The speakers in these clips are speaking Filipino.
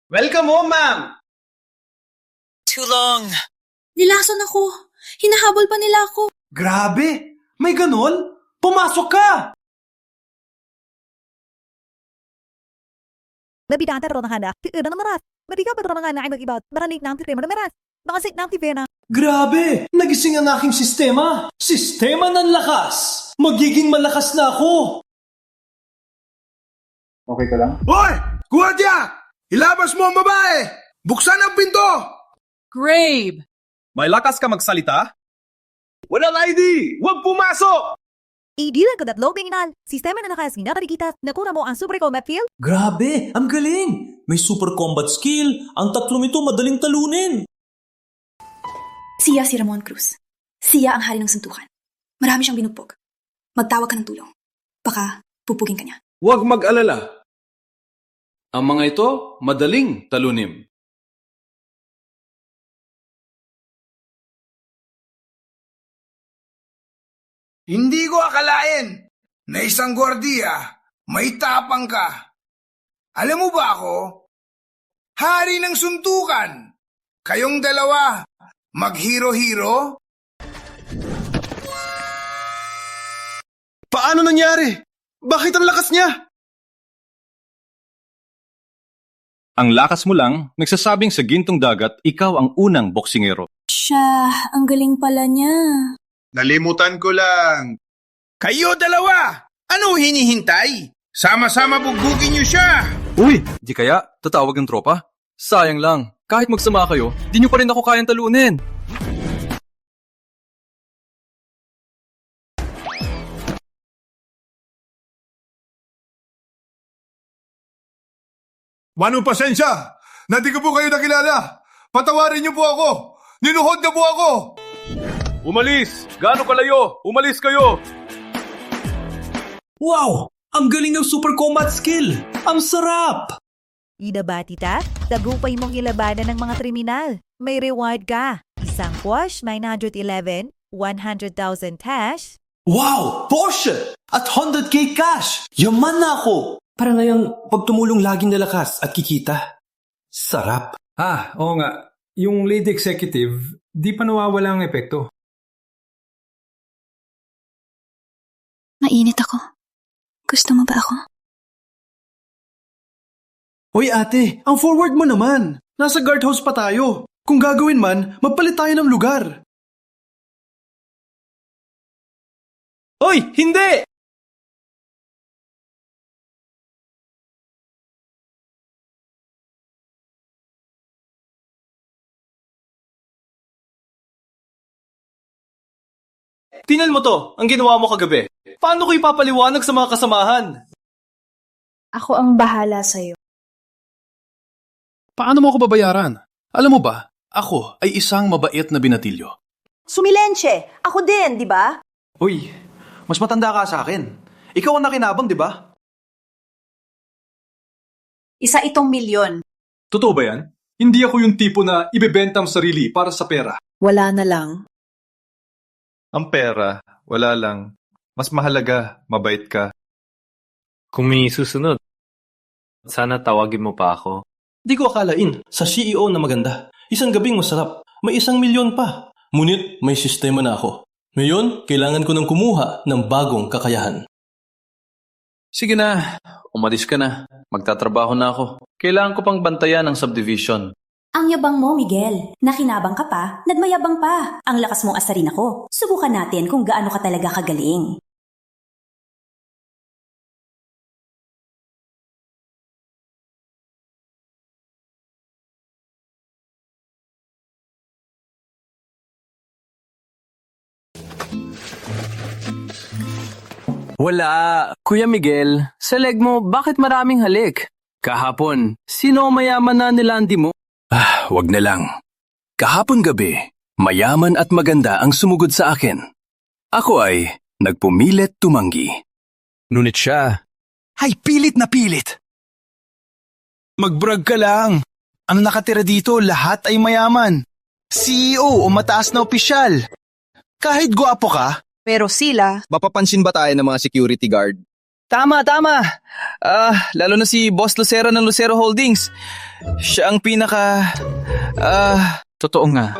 Welcome home, ma'am! Too long. Nilason ako. Hinahabol pa nila ako. Grabe! May ganun? Pumasok ka! Nabidata ron hana, tiada na maras. Mariga pa ron hana ay mag-ibot. Maranig ng tirema na maras. Makasit ng tivena. Grabe! Nagising ang aking sistema! Sistema ng lakas! Magiging malakas na ako! Okay ka lang? Hoy! Guardia! Ilabas mo ang babae! Buksan ang pinto! Grabe! May lakas ka magsalita? Walang ID! Huwag pumasok! Idilan ko datlong binginal. Sistema na nakas ginakarigitas. Nakuna mo ang super combat field. Grabe! Ang galing! May super combat skill! Ang tatlong ito madaling talunin! Siya si Ramon Cruz. Siya ang hari ng suntukan. Marami siyang binugbog. Magtawag ka ng tulong. Baka pupugin ka niya. Huwag mag-alala. Ang mga ito, madaling talunim. Hindi ko akalain na isang gwardiya may tapang ka. Alam mo ba ako? Hari ng suntukan. Kayong dalawa, maghiro-hiro? Paano nangyari? Bakit ang lakas niya? Ang lakas mo lang, nagsasabing sa gintong dagat, ikaw ang unang boksingero. Siya, ang galing pala niya. Nalimutan ko lang. Kayo dalawa! Ano hinihintay? Sama-sama bugbugin niyo siya! Uy! Di kaya tatawag ng tropa? Sayang lang. Kahit magsama kayo, di nyo pa rin ako kayang talunin. Manong pasensya! Nandi ko po kayo nakilala! Patawarin niyo po ako! Ninuhod na po ako! Umalis! Gaano kalayo? Umalis kayo! Wow! Ang galing ng super combat skill! Ang sarap! Ida ba, tita? Tagupay mong ilabanan ng mga kriminal. May reward ka. Isang Porsche 911, 100,000 cash. Wow! Porsche! At 100k cash! Yaman na ako! Para na yung pagtumulong laging nalakas at kikita. Sarap. Oo nga. Yung lead executive, di pa nawawala ang epekto. Mainit ako. Gusto mo ba ako? Hoy ate, ang forward mo naman. Nasa guardhouse pa tayo. Kung gagawin man, magpalit tayo ng lugar. Hoy! Hindi! Tingnan mo to, ang ginawa mo kagabi. Paano ko ipapaliwanag sa mga kasamahan? Ako ang bahala sa'yo. Paano mo ako babayaran? Alam mo ba, ako ay isang mabait na binatilyo. Sumilensye! Ako din, di ba? Uy, mas matanda ka sa akin. Ikaw ang nakinabang, di ba? Isa itong milyon. Totoo ba yan? Hindi ako yung tipo na ibebenta ang sarili para sa pera. Wala na lang. Ang pera, wala lang. Mas mahalaga, mabait ka. Kung may susunod, sana tawagin mo pa ako. Di ko akalain sa CEO na maganda. Isang gabing masarap. May 1 milyon pa. Ngunit may sistema na ako. Ngayon, kailangan ko nang kumuha ng bagong kakayahan. Sige na, umalis ka na. Magtatrabaho na ako. Kailangan ko pang bantayan ang subdivision. Ang yabang mo, Miguel. Nakinabang ka pa, nagmayabang pa. Ang lakas mong asarin ako. Subukan natin kung gaano ka talaga kagaling. Wala. Kuya Miguel, sa leg mo, bakit maraming halik? Kahapon, sino ang mayaman na nilandi mo? Wag na lang. Kahapon gabi, mayaman at maganda ang sumugod sa akin. Ako ay nagpumilit tumanggi. Ngunit siya ay pilit na pilit. Magbrag ka lang. Ano nakatira dito, lahat ay mayaman. CEO o mataas na opisyal. Kahit gwapo ka, Pero sila, mapapansin ba tayo ng mga security guard? Tama. Lalo na si Boss Lucero ng Lucero Holdings. Siya ang Totoo nga.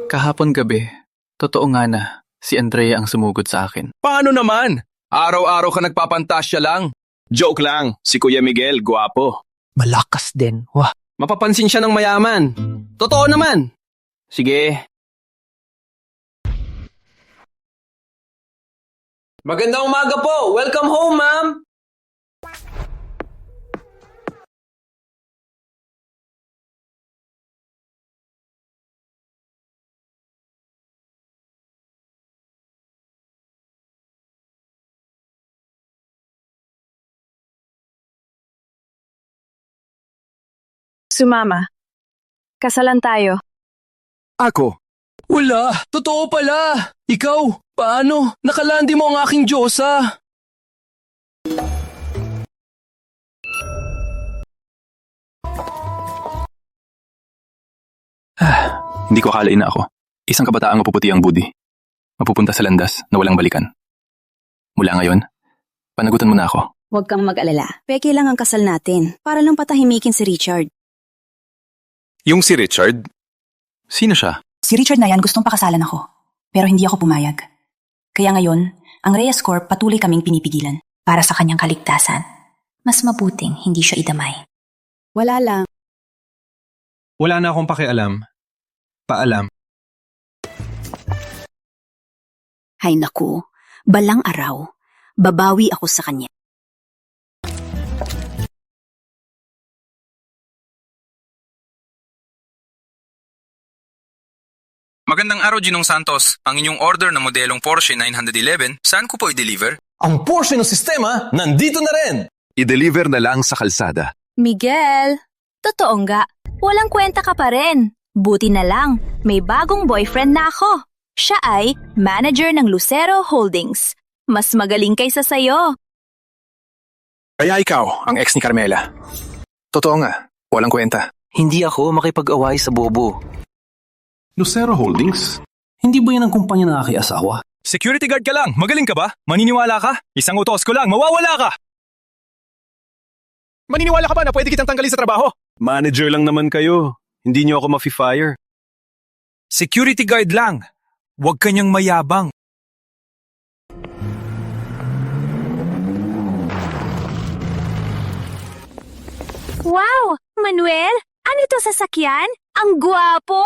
Kahapon gabi, totoo nga na si Andrea ang sumugod sa akin. Paano naman? Araw-araw ka nagpapantasya lang. Joke lang, si Kuya Miguel, guwapo. Malakas din. Wah. Mapapansin siya ng mayaman. Totoo naman. Sige. Magandang umaga po. Welcome home, ma'am. Sumama. Kasalan tayo. Ako? Wala. Totoo pala. Ikaw, paano? Nakalandi mo ang aking Diyosa. Hindi ko akalain na ako. Isang kabataang mapuputi ang budi. Mapupunta sa landas na walang balikan. Mula ngayon, panagutan mo na ako. Huwag kang mag-alala. Peke lang ang kasal natin para lang patahimikin si Richard. Yung si Richard? Sino siya? Si Richard na yan gustong pakasalan ako. Pero hindi ako pumayag. Kaya ngayon, ang Reyes Corp patuloy kaming pinipigilan para sa kanyang kaligtasan. Mas mabuting hindi siya idamay. Wala lang. Wala na akong pakialam. Paalam. Hay naku, balang araw, babawi ako sa kanya. Magandang araw, Ginong Santos. Ang inyong order na modelong Porsche 911, saan ko po i-deliver? Ang Porsche ng sistema, nandito na rin! I-deliver na lang sa kalsada. Miguel, totoo nga. Walang kwenta ka pa rin. Buti na lang, may bagong boyfriend na ako. Siya ay manager ng Lucero Holdings. Mas magaling kaysa sayo. Kaya ikaw, ang ex ni Carmela. Totoo nga, walang kwenta. Hindi ako makipag-away sa bobo. Lucero Holdings? Hindi ba yan ang kumpanya ng aking asawa? Security guard ka lang, magaling ka ba? Maniniwala ka? Isang utos ko lang, mawawala ka! Maniniwala ka ba na pwede kitang tanggalin sa trabaho? Manager lang naman kayo. Hindi niyo ako mafi-fire. Security guard lang. Huwag kanyang mayabang. Wow! Manuel, ano to sasakyan? Ang gwapo!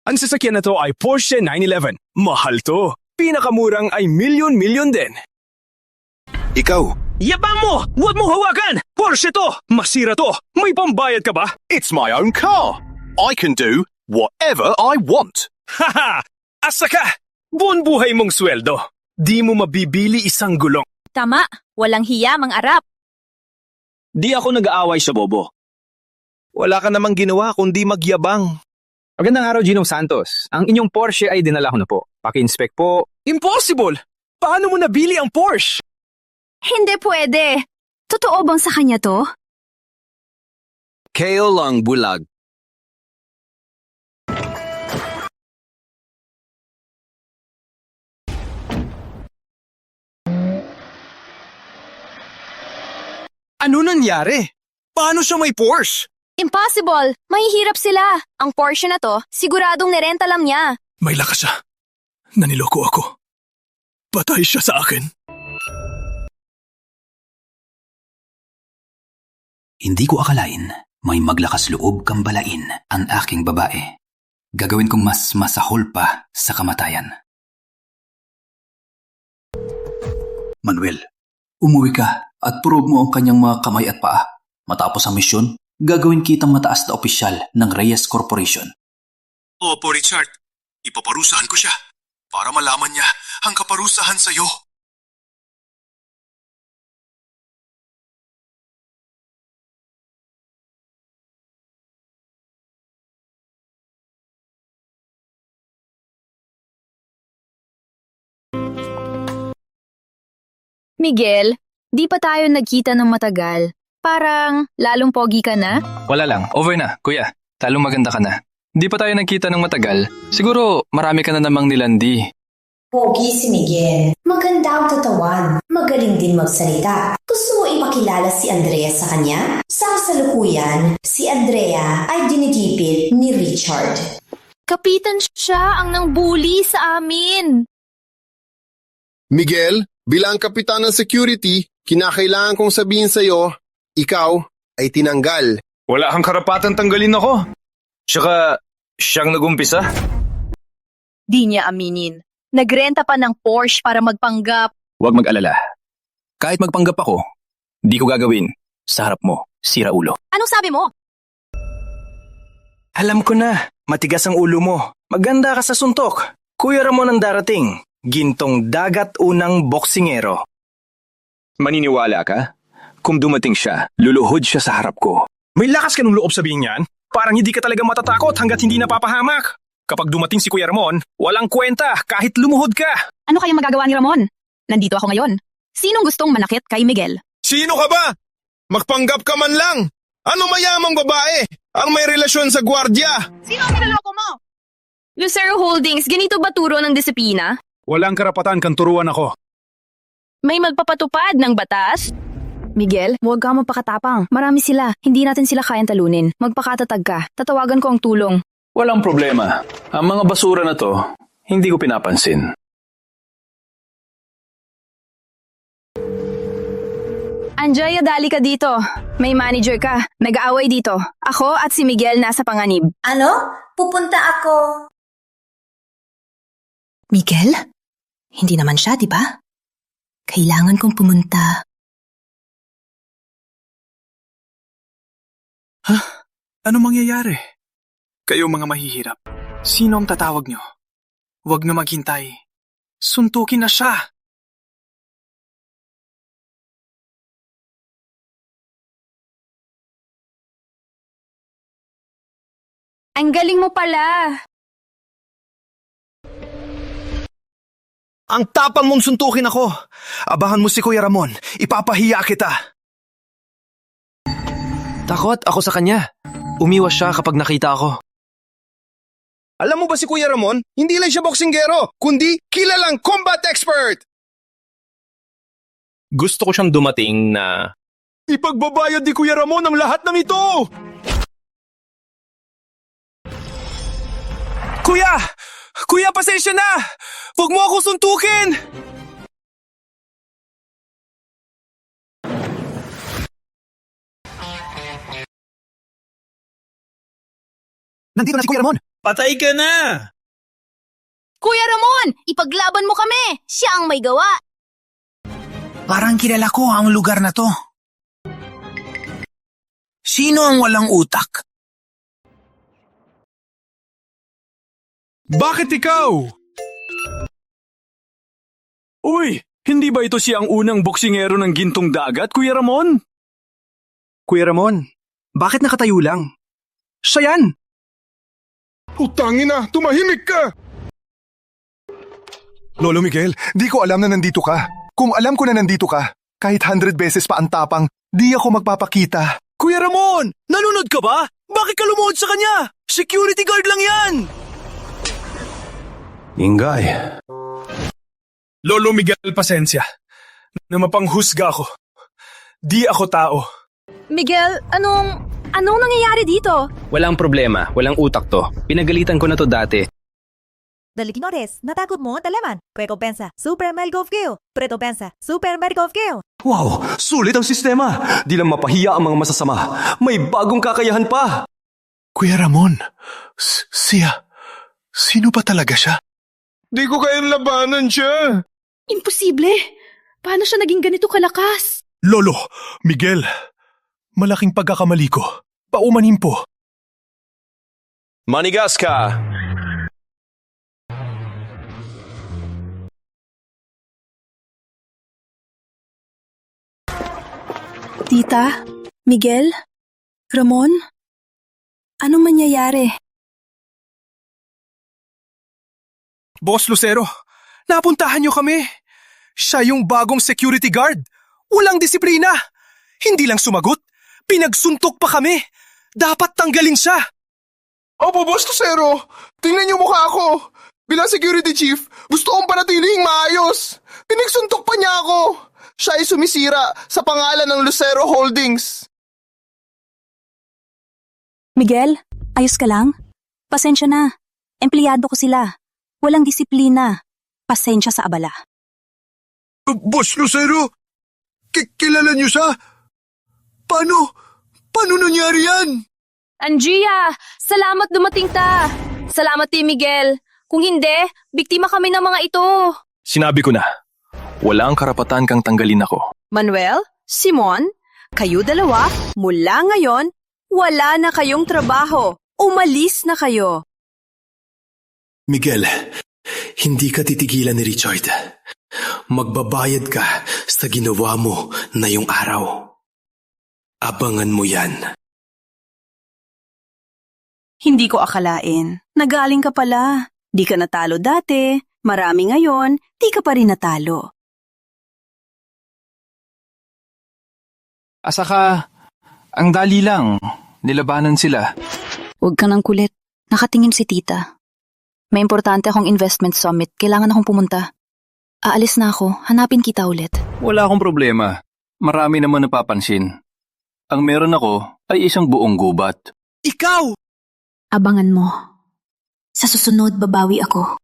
Ang sasakyan na to ay Porsche 911. Mahal to. Pinakamurang ay milyon-milyon din. Ikaw? Yabang mo! Huwag mo hawakan! Porsche to! Masira to! May pambayad ka ba? It's my own car. I can do whatever I want. Haha! Asa ka? Buon buhay mong sweldo. Di mo mabibili isang gulong. Tama, walang hiya mang arap. Di ako nag-aaway sa bobo. Wala ka namang ginawa kundi magyabang. Magandang araw, Ginong Santos. Ang inyong Porsche ay dinala ko na po. Paki-inspect po. Impossible! Paano mo nabili ang Porsche? Hindi pwede. Totoo bang sa kanya to? Kayo lang bulag. Ano nangyari? Paano siya may Porsche? Impossible! Mahihirap sila. Ang Porsche na to, siguradong nirenta lang niya. May lakas siya. Naniloko ako. Patay siya sa akin. Hindi ko akalain may maglakas loob kang balain ang aking babae. Gagawin kong mas masahol pa sa kamatayan. Manuel, umuwi ka at prove mo ang kanyang mga kamay at paa. Matapos ang misyon, gagawin kitang mataas na opisyal ng Reyes Corporation. Opo, Richard. Ipaparusahan ko siya para malaman niya ang kaparusahan sa'yo. Miguel, di pa tayo nagkita ng matagal. Parang lalong pogi ka na? Wala lang, over na, kuya. Talong maganda ka na. Di pa tayo nagkita ng matagal. Siguro marami ka na namang nilandi. Pogi si Miguel. Maganda ang katawan. Maganda magaling din magsalita. Gusto mo ipakilala si Andrea sa kanya? Sa kasalukuyan, si Andrea ay dinidipit ni Richard. Kapitan siya ang nangbuli sa amin. Miguel, bilang kapitan ng security, kinakailangan kong sabihin sa'yo, ikaw ay tinanggal. Wala kang karapatan tanggalin ako. Tsaka, siyang nagumpisa. Di niya aminin. Nagrenta pa ng Porsche para magpanggap. Huwag mag-alala. Kahit magpanggap ako, di ko gagawin. Sa harap mo, sira ulo. Anong sabi mo? Alam ko na, matigas ang ulo mo. Maganda ka sa suntok. Kuya Ramon ang darating. Gintong dagat unang boksingero. Maniniwala ka? Kung dumating siya, luluhod siya sa harap ko. May lakas ka ng loob sabihin yan? Parang hindi ka talaga matatakot hanggat hindi napapahamak. Kapag dumating si Kuya Ramon, walang kwenta kahit lumuhod ka. Ano kayang magagawa ni Ramon? Nandito ako ngayon. Sinong gustong manakit kay Miguel? Sino ka ba? Magpanggap ka man lang. Ano mayamang babae ang may relasyon sa gwardya? Sino ang niloloko mo? Lucero Holdings, ganito ba turo ng disiplina? Walang karapatan kang turuan ako. May magpapatupad ng batas? Miguel, huwag ka magpakatapang. Marami sila. Hindi natin sila kayang talunin. Magpakatatag ka. Tatawagan ko ang tulong. Walang problema. Ang mga basura na to, hindi ko pinapansin. Andrea, dali ka dito. May manager ka. Nag-aaway dito. Ako at si Miguel nasa panganib. Ano? Pupunta ako. Miguel? Hindi naman siya, di ba? Kailangan kong pumunta. Ano mangyayari? Kayo mga mahihirap. Sino ang tatawag nyo? Huwag na maghintay. Suntukin na siya. Ang galing mo pala. Ang tapang mong suntukin ako. Abahan mo si Kuya Ramon. Ipapahiya kita. Takot ako sa kanya. Umiwas siya kapag nakita ako. Alam mo ba si Kuya Ramon? Hindi lang siya boksinggero, kundi kilalang combat expert! Gusto ko siyang dumating na... Ipagbabayad ni Kuya Ramon ang lahat ng ito! Kuya! Kuya, pasensya na! Huwag mo ako suntukin! Nandito na si Kuya Ramon! Patay ka na! Kuya Ramon, ipaglaban mo kami. Siya ang may gawa. Parang kilala ko ang lugar na to. Sino ang walang utak? Bakit ikaw? Uy, hindi ba ito siyang unang boksingero ng gintong dagat, Kuya Ramon? Kuya Ramon, bakit nakatayo lang? Siya yan! Utangin na, tumahimik ka! Lolo Miguel, di ko alam na nandito ka. Kung alam ko na nandito ka, kahit 100 beses pa ang tapang, di ako magpapakita. Kuya Ramon, nalunod ka ba? Bakit ka lumuhod sa kanya? Security guard lang yan! Ingay. Lolo Miguel, pasensya. Na mapanghusga ako. Di ako tao. Miguel, anong nangyayari dito? Walang problema. Walang utak to. Pinagalitan ko na to dati. Daliginodes, natakot mo, talaman. Recompensa, Super Mario Golf Gale. Recompensa, Super Mario Golf Gale. Wow, sulit ang sistema. Di lang mapahiya ang mga masasama. May bagong kakayahan pa. Kuya Ramon, sino ba talaga siya? Di ko kayang labanan siya. Imposible. Paano siya naging ganito kalakas? Lolo, Miguel, malaking pagkakamali ko. Paumanin po. Manigas ka! Tita? Miguel? Ramon? Anong mangyayari? Boss Lucero, napuntahan niyo kami. Siya yung bagong security guard. Walang disiplina. Hindi lang sumagot, pinagsuntok pa kami. Dapat tanggalin siya. Opo, Boss Lucero. Tingnan niyo mukha ko. Bilang security chief, gusto kong panatiling maayos. Pinagsuntok pa niya ako. Siya ay sumisira sa pangalan ng Lucero Holdings. Miguel, ayos ka lang? Pasensya na. Empleyado ko sila. Walang disiplina. Pasensya sa abala. Boss Lucero, kilala niyo siya? Paano nangyari yan? Angia, salamat dumating ta. Salamat Team Miguel. Kung hindi, biktima kami ng mga ito. Sinabi ko na, wala ang karapatan kang tanggalin ako. Manuel, Simon, kayo dalawa, mula ngayon, wala na kayong trabaho. Umalis na kayo. Miguel, hindi ka titigilan ni Richard. Magbabayad ka sa ginawa mo na yung araw. Abangan mo yan. Hindi ko akalain. Nagaling ka pala. Di ka natalo dati. Marami ngayon, di ka pa rin natalo. Asaka, ang dali lang. Nilabanan sila. Huwag ka nang kulit. Nakatingin si tita. May importante akong investment summit. Kailangan akong pumunta. Aalis na ako. Hanapin kita ulit. Wala akong problema. Marami naman napapansin. Ang meron ako ay isang buong gubat. Ikaw! Abangan mo. Sa susunod, babawi ako.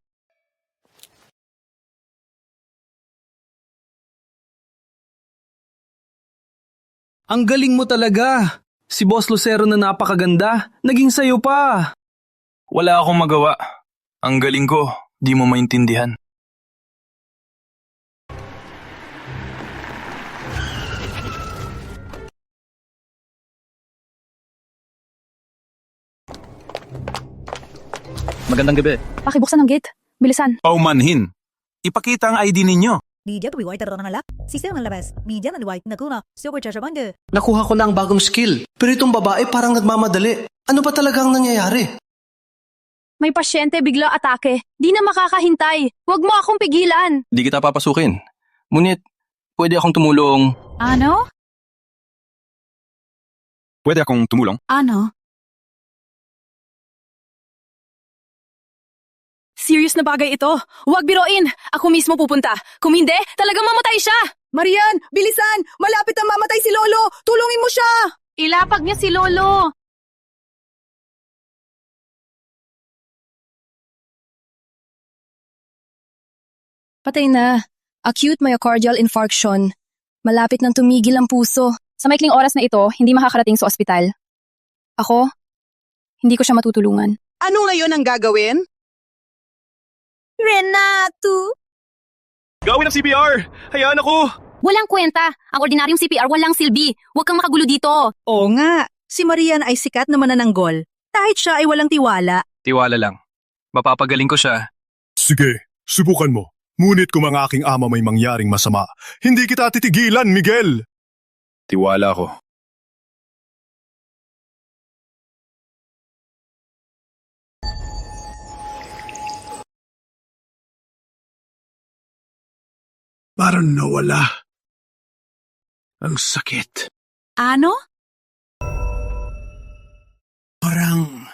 Ang galing mo talaga. Si Boss Lucero na napakaganda, naging sayo pa. Wala akong magawa. Ang galing ko, di mo maintindihan. Magandang gabi. Pakibuksan ang gate. Bilisan. Paumanhin. Ipakita ang ID ninyo. Media to be white na halak. Sistema ng labas. Media na white na kuna. Super charge banda. Nakuha ko na ang bagong skill. Pero itong babae parang nagmamadali. Ano pa talaga ang nangyayari? May pasyente bigla atake. Di na makakahintay. Huwag mo akong pigilan. Di kita papasukin. Ngunit, pwede akong tumulong. Ano? Pwede akong tumulong? Ano? Serious na bagay ito. Huwag biroin. Ako mismo pupunta. Kung hindi, talagang mamatay siya. Marian, bilisan! Malapit ang mamatay si Lolo! Tulungin mo siya! Ilapag niya si Lolo. Patay na. Acute myocardial infarction. Malapit nang tumigil ang puso. Sa maikling oras na ito, hindi makakarating sa ospital. Ako, hindi ko siya matutulungan. Ano ngayon ang gagawin? Renato! Gawin ang CPR! Hayaan ako! Walang kwenta. Ang ordinaryong CPR walang silbi. Huwag kang makagulo dito. Oo nga. Si Marian ay sikat na manananggol. Kahit siya ay walang tiwala. Tiwala lang. Mapapagaling ko siya. Sige, subukan mo. Ngunit kung ang aking ama may mangyaring masama, hindi kita titigilan, Miguel! Tiwala ko. Parang nawala. Ang sakit. Ano? Parang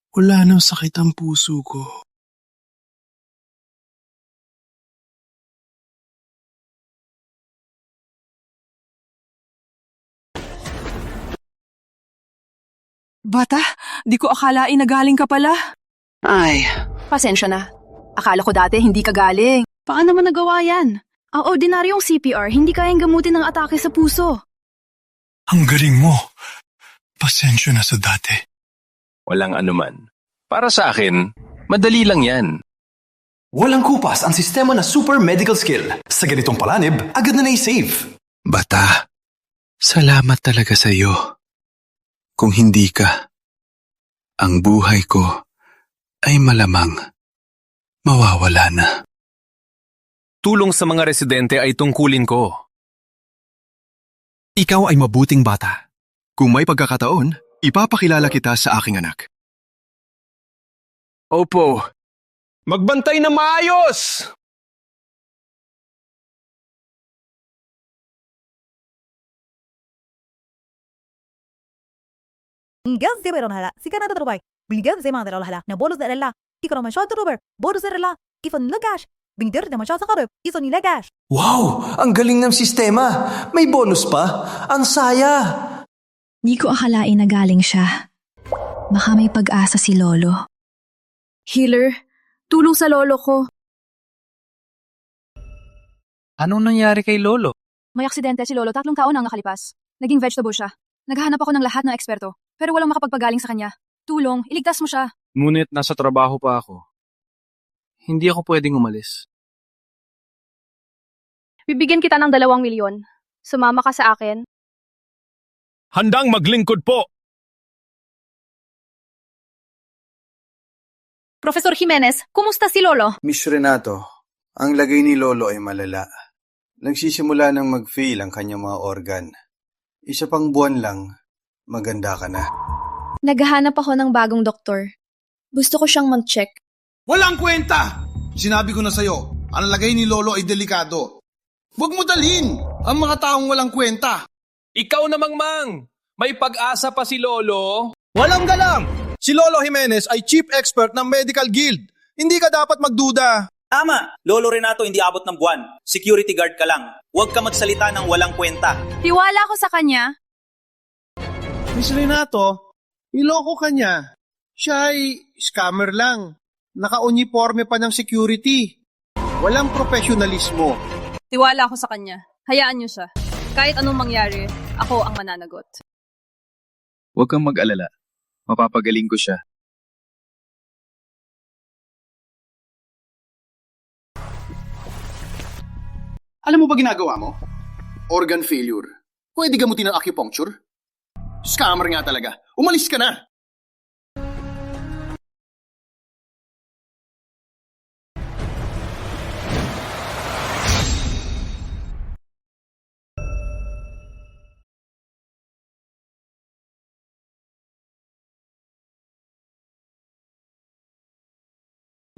wala nang sakit ang puso ko. Bata, di ko akalain na galing ka pala. Ay, pasensya na. Akala ko dati hindi ka galing. Paano mo nagawa yan? Ang ordinaryong CPR hindi kayang gamutin ng atake sa puso. Ang galing mo. Pasensya na sa dati. Walang anuman. Para sa akin, madali lang yan. Walang kupas ang sistema na super medical skill. Sa ganitong palanib, agad na na-save. Bata, salamat talaga sa iyo. Kung hindi ka, ang buhay ko ay malamang mawawala na. Tulong sa mga residente ay tungkulin ko. Ikaw ay mabuting bata. Kung may pagkakataon, ipapakilala kita sa aking anak. Opo. Magbantay na maayos! Miguel se pero hala. Si ka na tatrubay. Miguel se mandara hala. Na bolos na hala. Ikaw naman siya, Robert. Bodo sa rela. Ifan lagash. Bingder naman siya sa karib. Iso ni lagash. Wow! Ang galing ng sistema! May bonus pa! Ang saya! Di ko akalain na galing siya. Baka may pag-asa si Lolo. Healer, tulong sa lolo ko. Anong nangyari kay Lolo? May aksidente si Lolo 3 taon ang nakalipas. Naging vegetable siya. Naghahanap ako ng lahat ng eksperto, pero walang makapagpagaling sa kanya. Tulong, iligtas mo siya. Ngunit nasa trabaho pa ako. Hindi ako pwedeng umalis. Bibigyan kita ng 2 milyon. Sumama ka sa akin. Handang maglingkod po! Professor Jimenez, kumusta si Lolo? Miss Renato, ang lagay ni Lolo ay malala. Nagsisimula ng mag-fail ang kanyang mga organ. Isa pang buwan lang, maganda ka na. Naghahanap ako ng bagong doktor. Gusto ko siyang mag-check. Walang kwenta! Sinabi ko na sa'yo, ang lagay ni Lolo ay delikado. Huwag mo dalhin ang mga taong walang kwenta. Ikaw namang mang! May pag-asa pa si Lolo? Walang galang! Si Lolo Jimenez ay chief expert ng Medical Guild. Hindi ka dapat magduda. Tama! Lolo Renato, hindi abot ng buwan. Security guard ka lang. Huwag ka magsalita ng walang kwenta. Tiwala ko sa kanya. Miss Renato, iloko ka niya. Siya ay scammer lang. Naka-uniforme pa ng security. Walang profesionalismo. Tiwala ko sa kanya. Hayaan niyo siya. Kahit anong mangyari, ako ang mananagot. Huwag kang mag-alala. Mapapagaling ko siya. Alam mo ba ginagawa mo? Organ failure. Pwede gamutin ng acupuncture? Scammer nga talaga. Umalis ka na!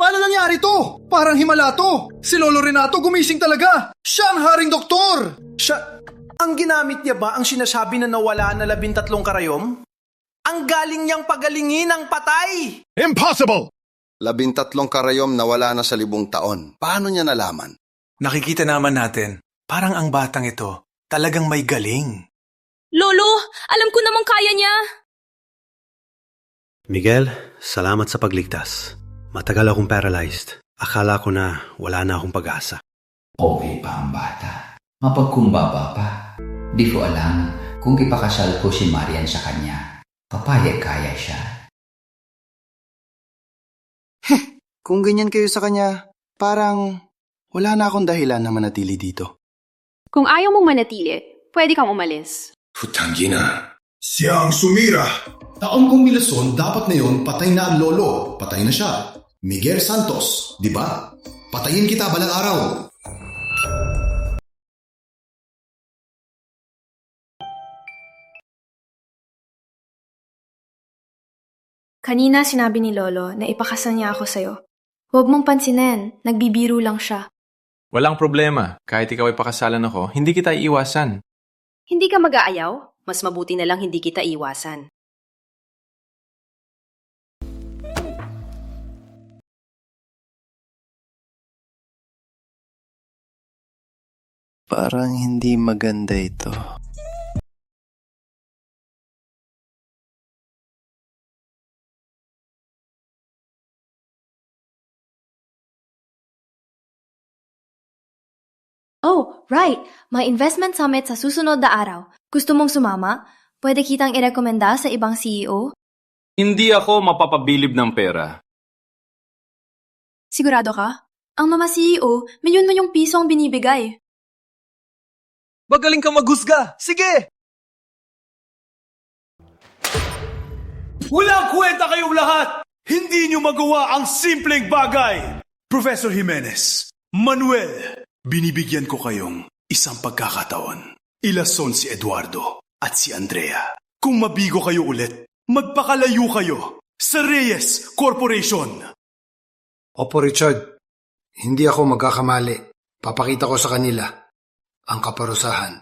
Paano nangyari to? Parang himala to. Si Lolo Renato gumising talaga. Siya ang haring doktor. Ang ginamit niya ba ang sinasabi na nawala na 13 karayom? Ang galing niyang pagalingin ang patay! Impossible! 13 karayom na wala na sa 1,000 taon. Paano niya nalaman? Nakikita naman natin, parang ang batang ito talagang may galing. Lolo, alam ko namang kaya niya. Miguel, salamat sa pagligtas. Matagal akong paralyzed. Akala ko na wala na akong pag-asa. Okay pa ang bata. Mapagkumbaba pa. Di ko alam kung ipakasal ko si Marian sa kanya. Papayag kaya siya. Kung ganyan kayo sa kanya, parang wala na akong dahilan na manatili dito. Kung ayaw mong manatili, pwede kang umalis. Putangina. Siya ang sumira. Taong kumilason, dapat ngayon patay na ang lolo. Patay na siya. Miguel Santos, di ba? Patayin kita balang araw. Kanina sinabi ni Lolo na ipakasal niya ako sa'yo. Huwag mong pansinin, nagbibiro lang siya. Walang problema. Kahit ikaw ay pakasalan ako, hindi kita iiwasan. Hindi ka mag-aayaw? Mas mabuti na lang hindi kita iwasan. Parang hindi maganda ito. Oh, right! May investment summit sa susunod na araw. Gusto mong sumama? Pwede kitang irekomenda sa ibang CEO? Hindi ako mapapabilib ng pera. Sigurado ka? Ang mga CEO, milyon-milyong piso ang binibigay. Magaling ka maghusga! Sige! Walang kwenta kayong lahat! Hindi nyo magawa ang simpleng bagay! Professor Jimenez, Manuel, binibigyan ko kayong isang pagkakataon. Ilason si Eduardo at si Andrea. Kung mabigo kayo ulit, magpakalayo kayo sa Reyes Corporation. Opo, Richard. Hindi ako magkakamali. Papakita ko sa kanila ang kaparusahan.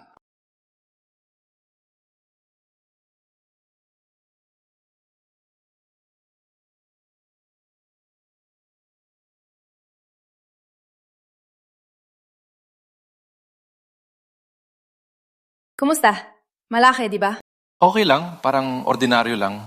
Kumusta? Malaki, di ba? Okay lang, parang ordinaryo lang.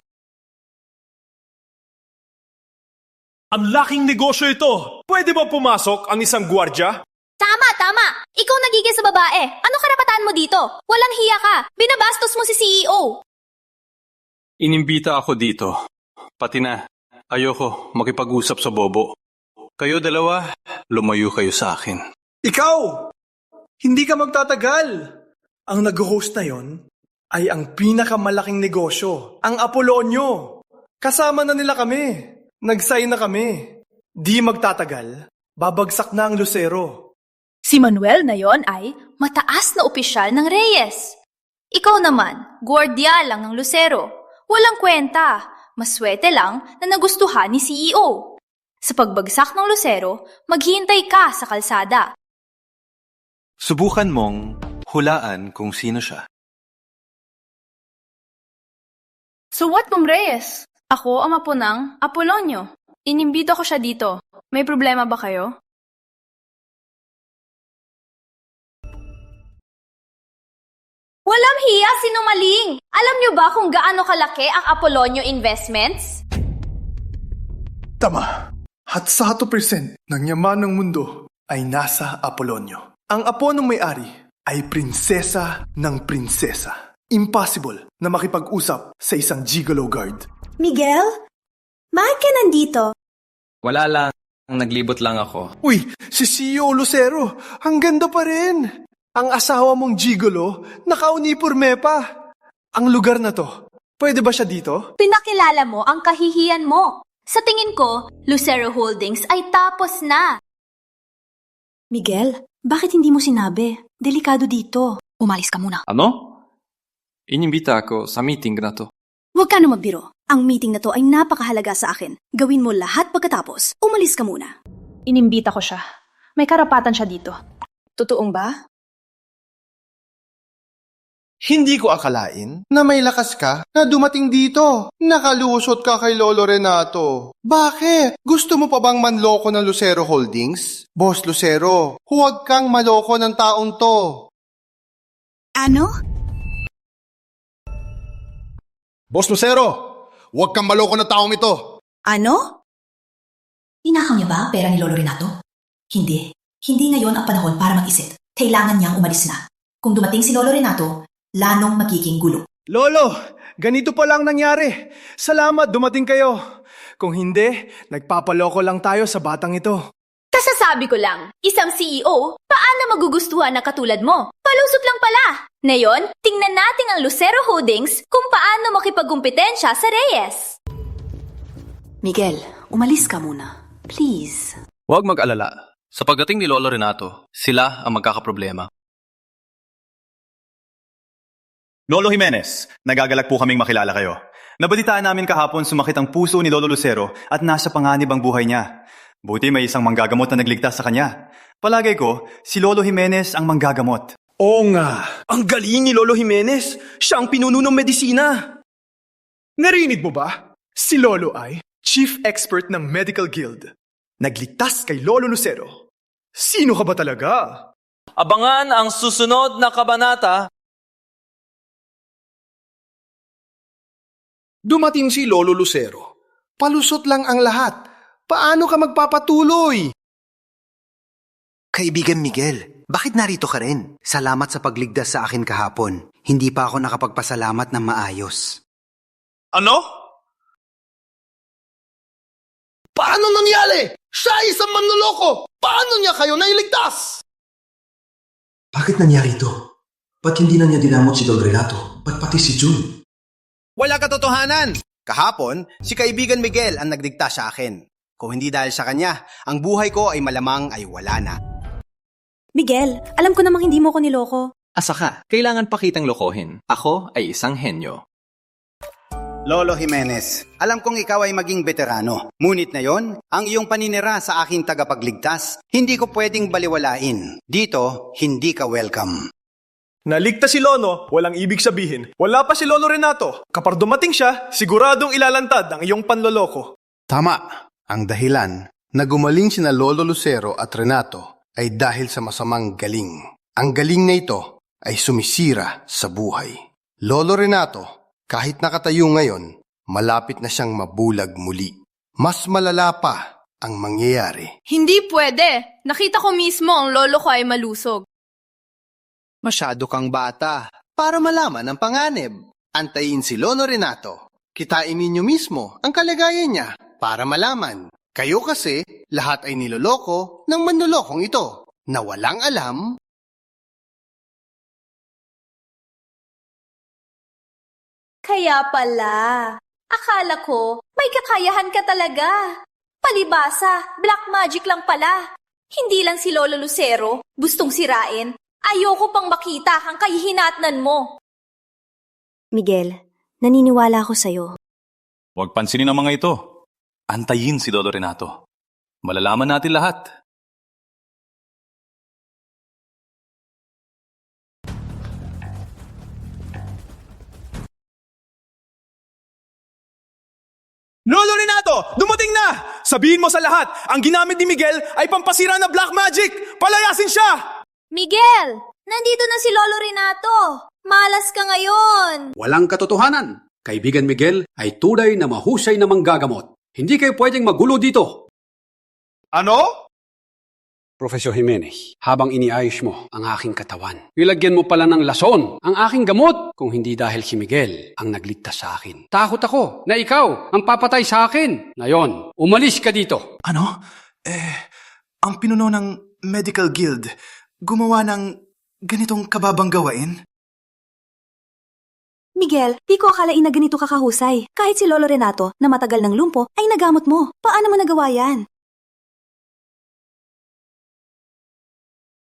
Ang laking negosyo ito! Pwede ba pumasok ang isang gwardya? Tama! Ikaw nagiging sa babae. Ano karapatan mo dito? Walang hiya ka. Binabastos mo si CEO. Inimbita ako dito. Pati na, ayoko makipag-usap sa bobo. Kayo dalawa, lumayo kayo sa akin. Ikaw! Hindi ka magtatagal! Ang nag-host na yon ay ang pinakamalaking negosyo, ang Apolonio. Kasama na nila kami. Nag-sign na kami. Di magtatagal, babagsak na ang Lucero. Si Manuel na yon ay mataas na opisyal ng Reyes. Ikaw naman, gwardiya lang ng Lucero. Walang kwenta. Maswerte lang na nagustuhan ni CEO. Sa pagbagsak ng Lucero, maghihintay ka sa kalsada. Subukan mong hulaan kung sino siya. So what, Ma'am Reyes? Ako ang apo ng Apolonio. Inimbito ko siya dito. May problema ba kayo? Walang hiya, sinungaling! Alam niyo ba kung gaano kalaki ang Apolonio Investments? Tama. At 1% ng yaman ng mundo ay nasa Apolonio. Ang apo ng may-ari ay prinsesa ng prinsesa. Impossible na makipag-usap sa isang gigolo guard. Miguel? Bakit ka nandito? Wala lang. Naglibot lang ako. Uy, si CEO Lucero, ang ganda pa rin. Ang asawa mong gigolo, nakauniporme pa. Ang lugar na to, pwede ba siya dito? Pinakilala mo ang kahihiyan mo. Sa tingin ko, Lucero Holdings ay tapos na. Miguel, bakit hindi mo sinabi? Delikado dito. Umalis ka muna. Ano? Inimbita ako sa meeting na to. Huwag ka na magbiro. Ang meeting na to ay napakahalaga sa akin. Gawin mo lahat pagkatapos. Umalis ka muna. Inimbita ko siya. May karapatan siya dito. Totoong ba? Hindi ko akalain na may lakas ka na dumating dito. Nakalusot ka kay Lolo Renato. Bakit? Gusto mo pa bang manloko ng Lucero Holdings? Boss Lucero, huwag kang maloko ng taong to. Ano? Boss Lucero, huwag kang maloko ng taong ito. Ano? Tinakaw niya ba ang pera ni Lolo Renato? Hindi. Hindi ngayon ang panahon para mag-isip. Kailangan niyang umalis na. Kung dumating si Lolo Renato, lalong magiging gulo. Lolo, ganito pa lang nangyari. Salamat, dumating kayo. Kung hindi, nagpapaloko lang tayo sa batang ito. Kasasabi ko lang, isang CEO, paano magugustuhan na katulad mo? Palusot lang pala. Ngayon, tingnan natin ang Lucero Holdings kung paano makipagkumpetensya sa Reyes. Miguel, umalis ka muna. Please. Huwag mag-alala. Sa pagdating ni Lolo Renato, sila ang magkakaproblema. Lolo Jimenez, nagagalak po kaming makilala kayo. Nabalitaan namin kahapon sumakit ang puso ni Lolo Lucero at nasa panganib ang buhay niya. Buti may isang manggagamot na nagligtas sa kanya. Palagay ko, si Lolo Jimenez ang manggagamot. Oo nga, ang galing ni Lolo Jimenez. Siya ang pinuno ng medisina. Narinig mo ba? Si Lolo ay Chief Expert ng Medical Guild. Nagligtas kay Lolo Lucero. Sino ka ba talaga? Abangan ang susunod na kabanata. Dumating si Lolo Lucero. Palusot lang ang lahat. Paano ka magpapatuloy? Kaibigan Miguel, bakit narito ka rin? Salamat sa pagligtas sa akin kahapon. Hindi pa ako nakapagpasalamat ng maayos. Ano? Paano nangyari? Siya ay isang manloloko! Paano niya kayo nailigtas? Bakit nangyari ito? Ba't hindi na niya dinamot si Don Renato? Ba't pati si June? Wala katotohanan! Kahapon, si kaibigan Miguel ang nagdigtas sa akin. Kung hindi dahil sa kanya, ang buhay ko ay malamang ay wala na. Miguel, alam ko namang hindi mo ko niloko. Asa ka, kailangan pa kitang lokohin. Ako ay isang henyo. Lolo Jimenez, alam kong ikaw ay maging veterano. Ngunit na yon, ang iyong paninira sa aking tagapagligtas, hindi ko pwedeng baliwalain. Dito, hindi ka welcome. Naligtas si Lolo, walang ibig sabihin. Wala pa si Lolo Renato. Kapag dumating siya, siguradong ilalantad ang iyong panloloko. Tama. Ang dahilan na gumaling sina Lolo Lucero at Renato ay dahil sa masamang galing. Ang galing na ito ay sumisira sa buhay. Lolo Renato, kahit nakatayo ngayon, malapit na siyang mabulag muli. Mas malala pa ang mangyayari. Hindi pwede. Nakita ko mismo ang lolo ko ay malusog. Masyado kang bata para malaman ang panganib. Antayin si Lolo Renato. Kitain ninyo mismo ang kalagayan niya para malaman. Kayo kasi, lahat ay niloloko ng manlolokong ito na walang alam. Kaya pala, akala ko may kakayahan ka talaga. Palibasa, black magic lang pala. Hindi lang si Lolo Lucero, gustong sirain. Ayoko pang makita ang kahihinatnan mo. Miguel, naniniwala ako sa'yo. Huwag pansinin ang mga ito. Antayin si Lolo Renato. Malalaman natin lahat. Lolo Renato, dumating na! Sabihin mo sa lahat, ang ginamit ni Miguel ay pampasira na black magic! Palayasin siya! Miguel, nandito na si Lolo Renato. Malas ka ngayon. Walang katotohanan. Kaibigan Miguel ay tunay na mahusay na manggagamot. Hindi kayo pwedeng magulo dito. Ano? Professor Jimenez, habang iniayos mo ang aking katawan, ilagyan mo pala ng lason ang aking gamot kung hindi dahil si Miguel ang nagligtas sa akin. Takot ako na ikaw ang papatay sa akin. Ngayon, umalis ka dito. Ano? Ang pinuno ng Medical Guild gumawa ng ganitong kababang gawain? Miguel, di ko akalain na ganito kakahusay. Kahit si Lolo Renato na matagal ng lumpo ay nagamot mo. Paano mo nagawa yan?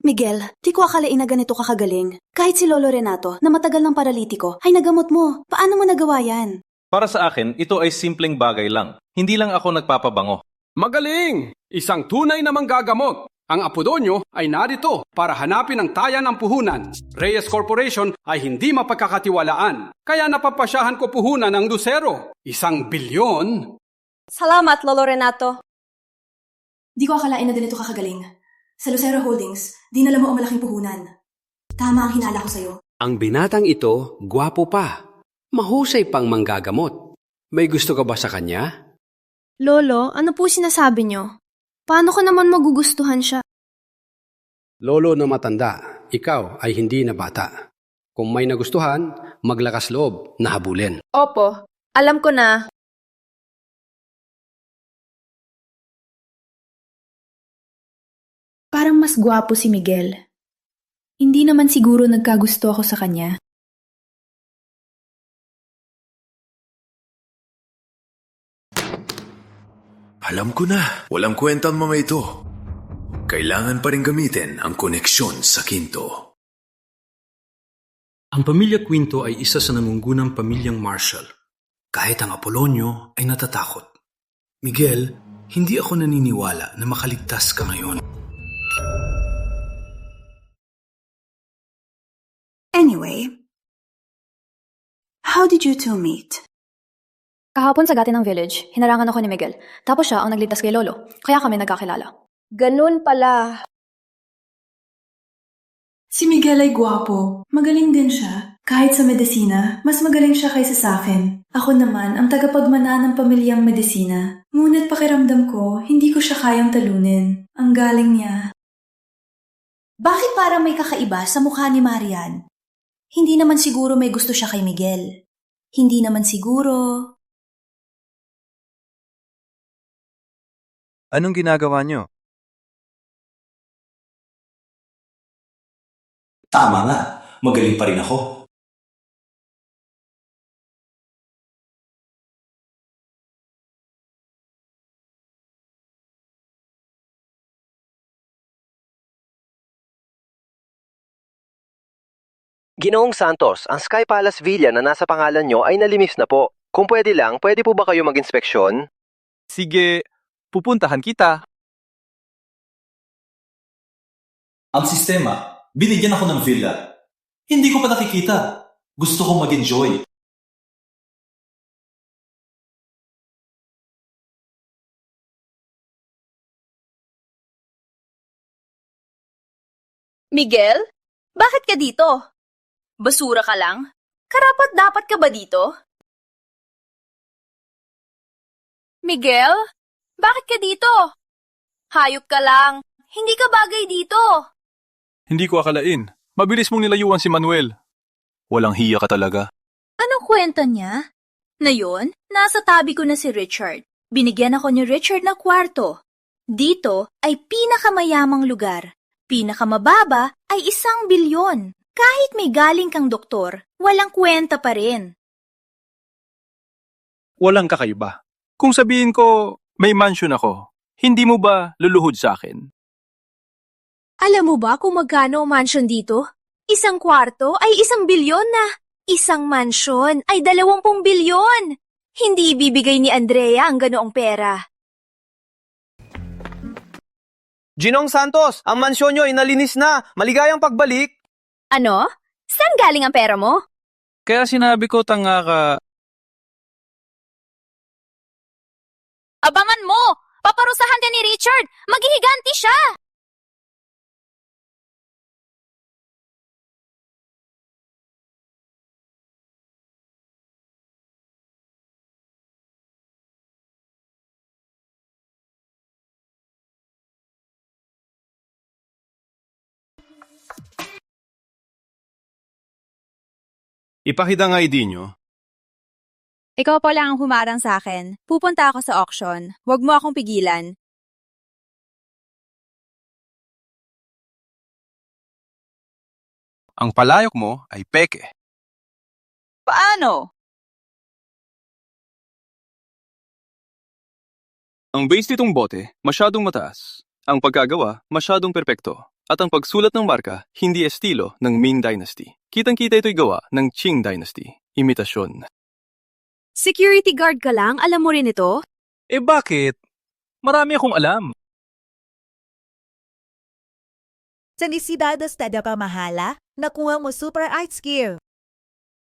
Miguel, di ko akalain na ganito kakagaling. Kahit si Lolo Renato na matagal ng paralitiko ay nagamot mo. Paano mo nagawa yan? Para sa akin, ito ay simpleng bagay lang. Hindi lang ako nagpapabango. Magaling! Isang tunay na manggagamot. Ang Apodonyo ay narito para hanapin ang taya ng puhunan. Reyes Corporation ay hindi mapagkakatiwalaan. Kaya napapasyahan ko puhunan ng Lucero. 1 bilyon. Salamat, Lolo Renato. Di ko akalain na ganito kakagaling. Sa Lucero Holdings, dinala mo ang malaking puhunan. Tama ang hinala ko sa'yo. Ang binatang ito, gwapo pa. Mahusay pang manggagamot. May gusto ka ba sa kanya? Lolo, ano po sinasabi niyo? Paano ko naman magugustuhan siya? Lolo na matanda, ikaw ay hindi na bata. Kung may nagustuhan, maglakas loob na habulin. Opo, alam ko na. Parang mas gwapo si Miguel. Hindi naman siguro nagkagusto ako sa kanya. Alam ko na, walang kwenta ang mga ito. Kailangan pa rin gamitin ang koneksyon sa Quinto. Ang pamilya Quinto ay isa sa nangungunang pamilyang Marshall. Kahit ang Apolonio ay natatakot. Miguel, hindi ako naniniwala na makaligtas ka ngayon. Anyway, how did you two meet? Kahapon sa gati ng village, hinarangan ako ni Miguel. Tapos siya ang nagligtas kay Lolo. Kaya kami nagkakilala. Ganun pala. Si Miguel ay gwapo. Magaling din siya. Kahit sa medisina, mas magaling siya kaysa sa akin. Ako naman ang tagapagmana ng pamilyang medisina. Ngunit pakiramdam ko, hindi ko siya kayang talunin. Ang galing niya. Bakit parang may kakaiba sa mukha ni Marian? Hindi naman siguro may gusto siya kay Miguel. Hindi naman siguro... Anong ginagawa niyo? Tama nga, magaling pa rin ako. Ginoong Santos, ang Sky Palace Villa na nasa pangalan nyo ay nalimis na po. Kung pwede lang, pwede po ba kayo mag-inspeksyon? Sige, pupuntahan kita. Ang sistema, binigyan ako ng villa. Hindi ko pa nakikita. Gusto kong mag-enjoy. Miguel, bakit ka dito? Basura ka lang? Karapat dapat ka ba dito? Miguel, bakit ka dito? Hayop ka lang. Hindi ka bagay dito. Hindi ko akalain. Mabilis mong nilayuan si Manuel. Walang hiya ka talaga. Anong kwenta niya? Ngayon, nasa tabi ko na si Richard. Binigyan ako ni Richard ng kwarto. Dito ay pinakamayamang lugar. Pinakamababa ay 1 bilyon. Kahit may galing kang doktor, walang kwenta pa rin. Walang kakaiba. Kung sabihin ko, may mansion ako, hindi mo ba luluhod sa akin? Alam mo ba kung magkano ang mansion dito? 1 kwarto ay 1 bilyon na. 1 mansion ay 20 bilyon. Hindi ibibigay ni Andrea ang ganoong pera. Ginong Santos, ang mansyon nyo ay nalinis na. Maligayang pagbalik. Ano? Saan galing ang pera mo? Kaya sinabi ko tanga ka. Abangan mo! Paparusahan ka ni Richard! Maghihiganti siya! Ipakita nga ID nyo. Ikaw pa lang ang humarang sa akin. Pupunta ako sa auction. Huwag mo akong pigilan. Ang palayok mo ay peke. Paano? Ang base nitong bote, masyadong mataas. Ang pagkagawa, masyadong perpekto. At ang pagsulat ng marka, hindi estilo ng Ming Dynasty. Kitang-kita ito'y gawa ng Qing Dynasty. Imitasyon. Security guard ka lang? Alam mo rin ito? Eh bakit? Marami akong alam. Sa Nisidades Tada Pamahala, nakuha mo super art skill.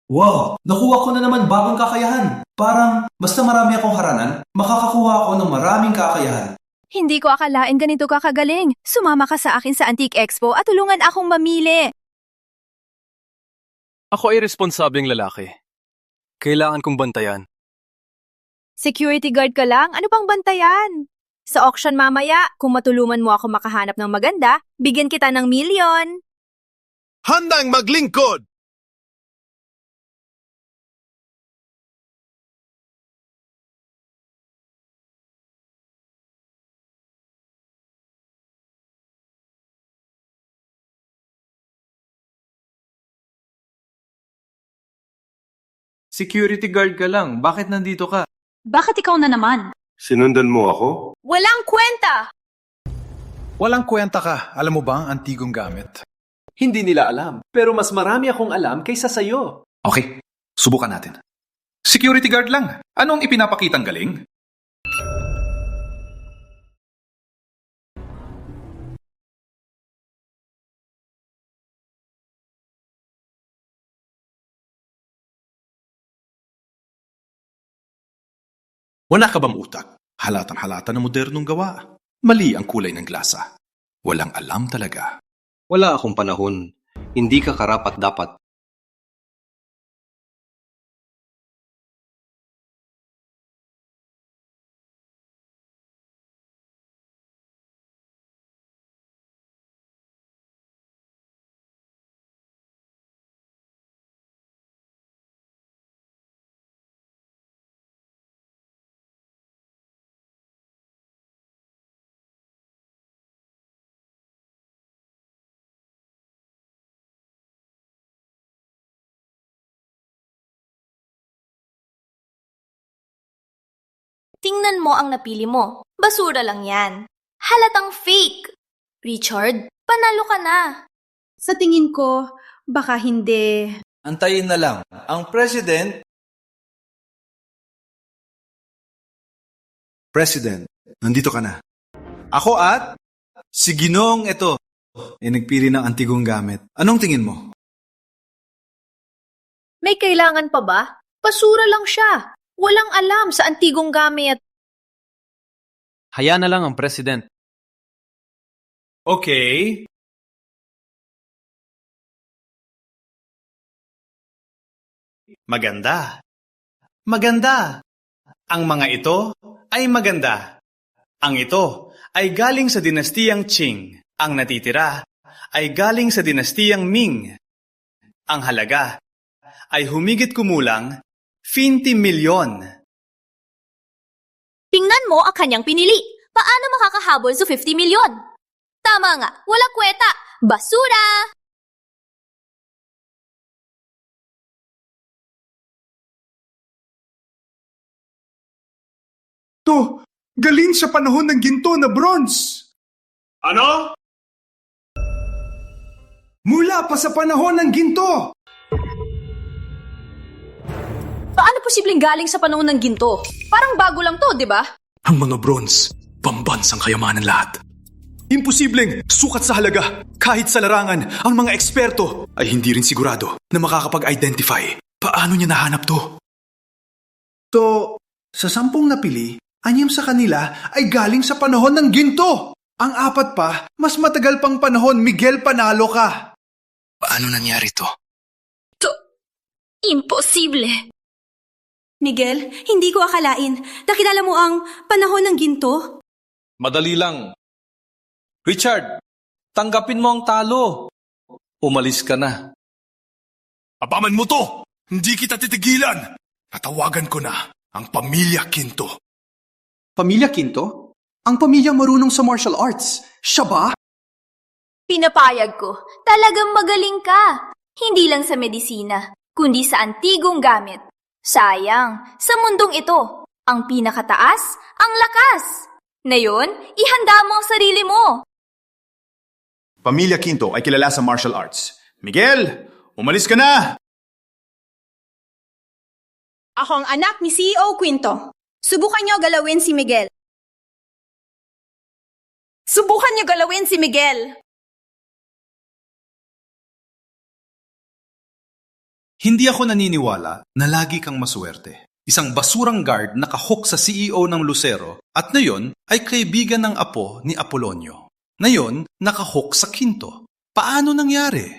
Wow! Nakuha ko na naman bagong kakayahan. Parang, basta marami akong haranan, makakakuha ako ng maraming kakayahan. Hindi ko akalain ganito ka kagaling. Sumama ka sa akin sa Antique Expo at tulungan akong mamili. Ako ay responsableng lalaki. Kailangan kong bantayan. Security guard ka lang? Ano pang bantayan? Sa auction mamaya, kung matulungan mo ako makahanap ng maganda, bigyan kita ng 1,000,000. Handang maglingkod! Security guard ka lang. Bakit nandito ka? Bakit ikaw na naman? Sinundan mo ako? Walang kwenta! Walang kwenta ka. Alam mo ba ang antigong gamit? Hindi nila alam, pero mas marami akong alam kaysa sayo. Okay, subukan natin. Security guard lang. Anong ipinapakitang galing? Wala ka bang utak? Halatang-halata na modernong gawa. Mali ang kulay ng glasa. Walang alam talaga. Wala akong panahon. Hindi ka karapat-dapat. Tingnan mo ang napili mo. Basura lang yan. Halatang fake. Richard, panalo ka na. Sa tingin ko, baka hindi. Antayin na lang. Ang President, nandito ka na. Ako at si Ginong ito. Nagpili ng antigong gamit. Anong tingin mo? May kailangan pa ba? Basura lang siya. Walang alam sa antigong gamit. Hayaan na lang ang President. Okay. Maganda. Maganda. Ang mga ito ay maganda. Ang ito ay galing sa dinastiyang Qing. Ang natitira ay galing sa dinastiyang Ming. Ang halaga ay humigit kumulang 20 milyon. Tingnan mo ang kanyang pinili. Paano makakahabol sa 50 milyon? Tama nga, walang kweta. Basura! To, galing sa panahon ng ginto na bronze. Ano? Mula pa sa panahon ng ginto. Paano posibleng galing sa panahon ng ginto? Parang bago lang to, di ba? Ang mga bronze, pambansang kayamanan lahat. Imposibleng sukat sa halaga. Kahit sa larangan, ang mga eksperto ay hindi rin sigurado na makakapag-identify. Paano niya nahanap to? To, sa 10 napili, 6 sa kanila ay galing sa panahon ng ginto. Ang 4 pa, mas matagal pang panahon. Miguel, panalo ka. Paano nangyari to? Imposible. Miguel, hindi ko akalain. Nakilala mo ang panahon ng ginto? Madali lang. Richard, tanggapin mo ang talo. Umalis ka na. Apaman mo to! Hindi kita titigilan! Natawagan ko na ang Pamilya Quinto. Pamilya Quinto? Ang pamilyang marunong sa martial arts. Siya ba? Pinapayag ko, talagang magaling ka. Hindi lang sa medisina, kundi sa antigong gamit. Sayang, sa mundong ito, ang pinakataas, ang lakas. Ngayon, ihanda mo ang sarili mo. Pamilya Quinto ay kilala sa martial arts. Miguel, umalis ka na! Ako ang anak ni CEO Quinto. Subukan niyo galawin si Miguel. Subukan niyo galawin si Miguel. Hindi ako naniniwala na lagi kang maswerte. Isang basurang guard nakahook sa CEO ng Lucero at ngayon ay kaibigan ng apo ni Apolonio. Ngayon, nakahook sa Quinto. Paano nangyari?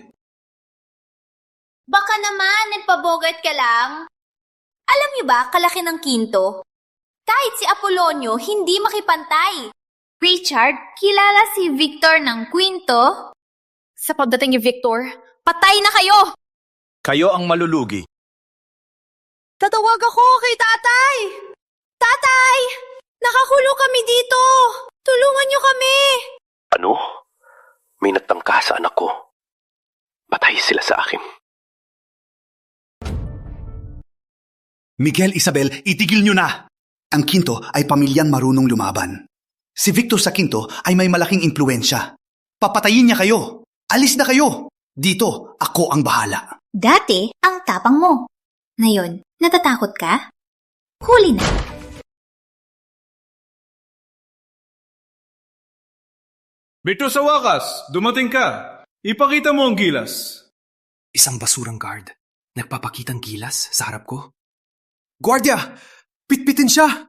Baka naman, nagpabogat ka lang. Alam niyo ba, kalaki ng Quinto? Kahit si Apolonio, hindi makipantay. Richard, kilala si Victor ng Quinto? Sa pagdating ni Victor, patay na kayo! Kayo ang malulugi. Tatawag ako kay tatay! Tatay! Nakakulong kami dito! Tulungan niyo kami! Ano? May nagtangka sa anak ko. Patay sila sa akin. Miguel, Isabel, itigil nyo na! Ang Quinto ay pamilyang marunong lumaban. Si Victor sa Quinto ay may malaking impluensya. Papatayin niya kayo! Alis na kayo! Dito, ako ang bahala. Dati, ang tapang mo. Ngayon, natatakot ka? Huli na. Bito sa wakas, dumating ka. Ipakita mo ang gilas. Isang basurang guard. Nagpapakitang gilas sa harap ko. Guardia! Pitpitin siya!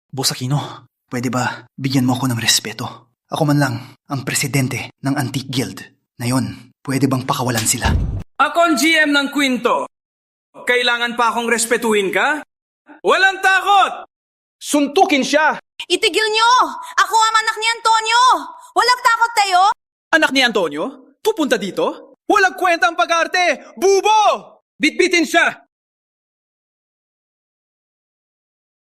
Boss Aquino, pwede ba bigyan mo ako ng respeto? Ako man lang ang presidente ng Antique Guild. Ngayon, pwede bang pakawalan sila? Ako ang GM ng Quinto. Kailangan pa akong respetuhin ka? Walang takot! Suntukin siya! Itigil niyo! Ako ang anak ni Antonio! Walang takot tayo! Anak ni Antonio? Pupunta dito? Walang kwentang pag-arte! Bubo! Bitbitin siya!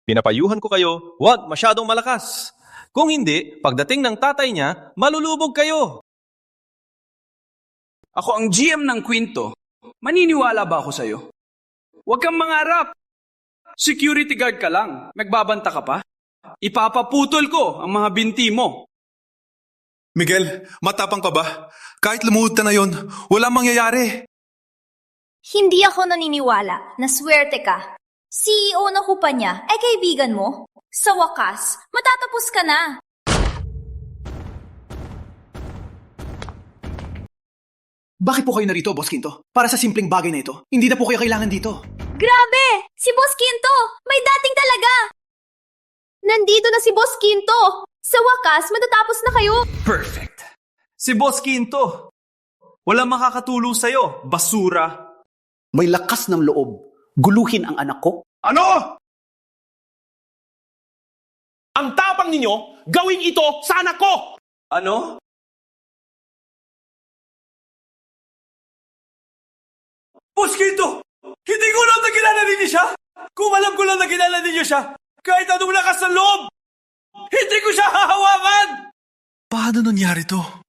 Pinapayuhan ko kayo, huwag masyadong malakas. Kung hindi, pagdating ng tatay niya, malulubog kayo. Ako ang GM ng Quinto. Maniniwala ba ako sa'yo? Huwag kang mangarap. Security guard ka lang. Nagbabanta ka pa? Ipapaputol ko ang mga binti mo. Miguel, matapang ka ba? Kahit lumuhod ka na yon, walang mangyayari. Hindi ako naniniwala na swerte ka. CEO na kupa niya ay kaibigan mo. Sa wakas, matatapos ka na. Bakit po kayo narito, Boss Quinto? Para sa simpleng bagay na ito, hindi na po kayo kailangan dito. Grabe! Si Boss Quinto! May dating talaga! Nandito na si Boss Quinto! Sa wakas, matatapos na kayo! Perfect. Si Boss Quinto. Walang makakatulong sa'yo, basura. May lakas ng loob. Guluhin ang anak ko. Ano? Ang tapang ninyo, gawin ito sa anak ko! Ano? Boss Quinto! Hindi ko lang nakilala ninyo siya! Kung alam ko lang nakilala ninyo siya, kahit anong lakas ng loob, hindi ko siya hahawakan! Paano nangyari to?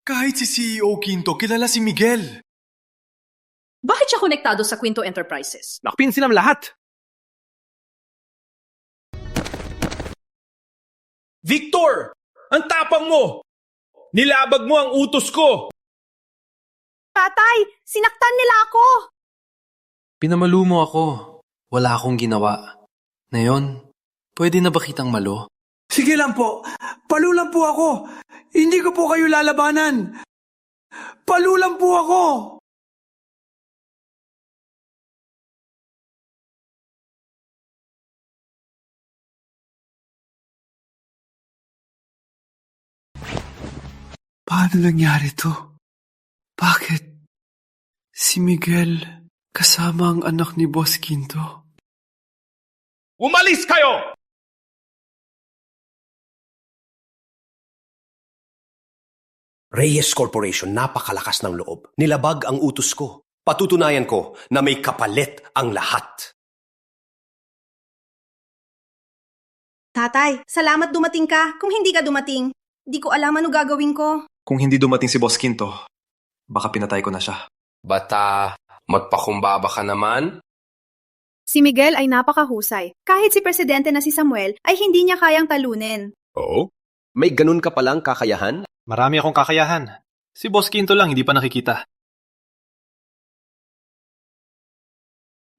Kahit si CEO Quinto, kilala si Miguel. Bakit siya konektado sa Quinto Enterprises? Nakpinsin ang lahat. Victor! Ang tapang mo! Nilabag mo ang utos ko! Tatay, sinaktan nila ako! Pinamalo mo ako. Wala akong ginawa. Ngayon, pwede na ba kitang malo? Sige lang po. Palo lang po ako. Hindi ko po kayo lalabanan. Palo lang po ako. Paano nangyari to? Bakit? Si Miguel kasama ang anak ni Boss Quinto. Umalis kayo! Reyes Corporation, napakalakas ng loob. Nilabag ang utos ko. Patutunayan ko na may kapalit ang lahat. Tatay, salamat dumating ka. Kung hindi ka dumating, di ko alam ano gagawin ko. Kung hindi dumating si Boss Quinto, baka pinatay ko na siya. Bata, magpakumbaba ka naman? Si Miguel ay napakahusay. Kahit si Presidente na si Samuel ay hindi niya kayang talunin. Oo? May ganun ka palang kakayahan? Marami akong kakayahan. Si Boss Quinto lang hindi pa nakikita.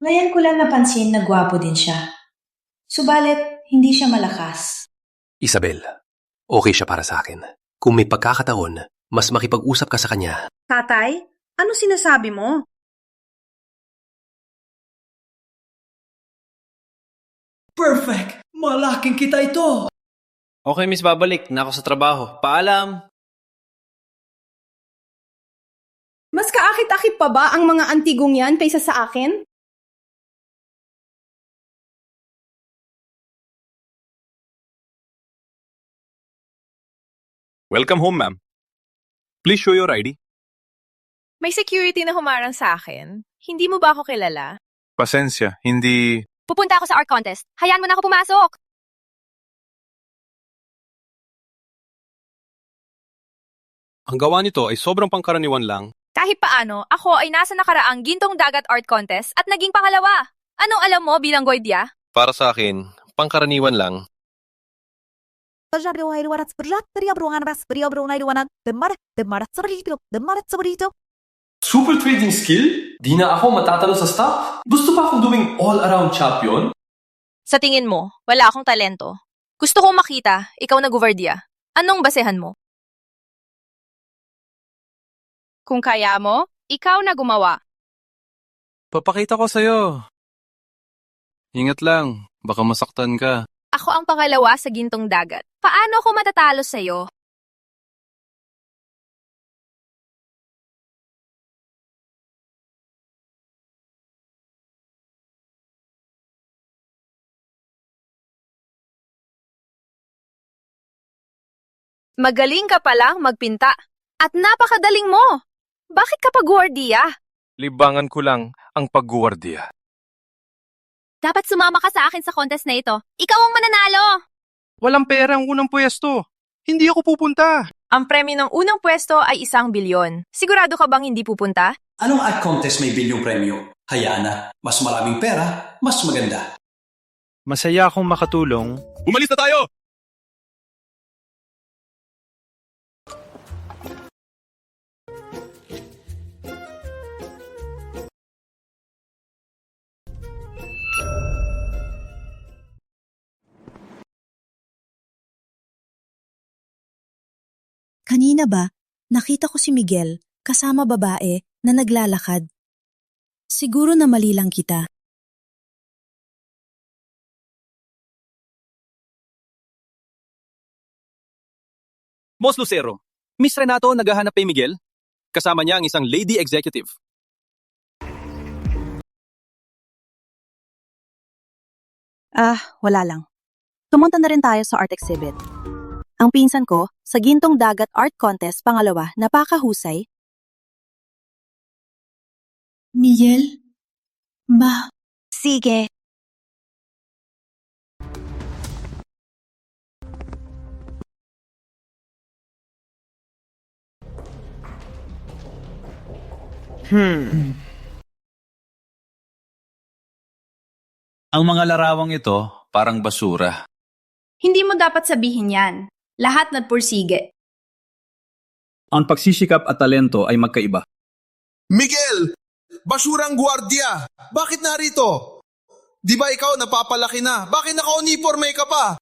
Ngayon ko lang napansin na gwapo din siya. Subalit, hindi siya malakas. Isabel, okay siya para sa akin. Kung may pagkakataon, mas makipag-usap ka sa kanya. Tatay, ano sinasabi mo? Perfect! Malaking kita ito! Okay, miss, babalik na ako sa trabaho. Paalam! Mas kaakit-akit pa ba ang mga antigong yan kaysa sa akin? Welcome home, ma'am. Please show your ID. May security na humarang sa akin. Hindi mo ba ako kilala? Pasensya, hindi... Pupunta ako sa art contest. Hayaan mo na ako pumasok. Ang gawa nito ay sobrang pangkaraniwan lang. Kahit paano, ako ay nasa nakaraang Gintong Dagat Art Contest at naging pangalawa. Anong alam mo bilang Guardia? Para sa akin, pangkaraniwan lang. Super trading skill? Di na ako matatalo sa stock? Gusto pa akong gawing all-around champion? Sa tingin mo, wala akong talento. Gusto kong makita, ikaw na Guardia. Anong basehan mo? Kung kaya mo, ikaw na gumawa. Papakita ko sa'yo. Ingat lang, baka masaktan ka. Ako ang pangalawa sa Gintong Dagat. Paano ako matatalo sa'yo? Magaling ka palang magpinta. At napakadaling mo. Bakit ka pa Guardia? Libangan ko lang ang pagguwardiya. Dapat sumama ka sa akin sa contest na ito. Ikaw ang mananalo! Walang pera ang unang pwesto. Hindi ako pupunta. Ang premyo ng unang pwesto ay 1 bilyon. Sigurado ka bang hindi pupunta? Anong art contest may bilyong premyo? Hayaan na. Mas maraming pera, mas maganda. Masaya akong makatulong. Umalis na tayo! Kanina ba, nakita ko si Miguel kasama babae na naglalakad. Siguro na mali lang kita. Boss Lucero, Miss Renato naghahanap kay Miguel. Kasama niya ang isang lady executive. Wala lang. Tumunta na rin tayo sa art exhibit. Ang pinsan ko, sa Gintong Dagat Art Contest pangalawa, napakahusay. Miguel? Sige. Ang mga larawang ito parang basura. Hindi mo dapat sabihin yan. Lahat nagpursige. Ang pagsisikap at talento ay magkaiba. Miguel! Basurang gwardiya! Bakit narito? Di ba ikaw napapalaki na? Bakit naka-uniforme ka pa?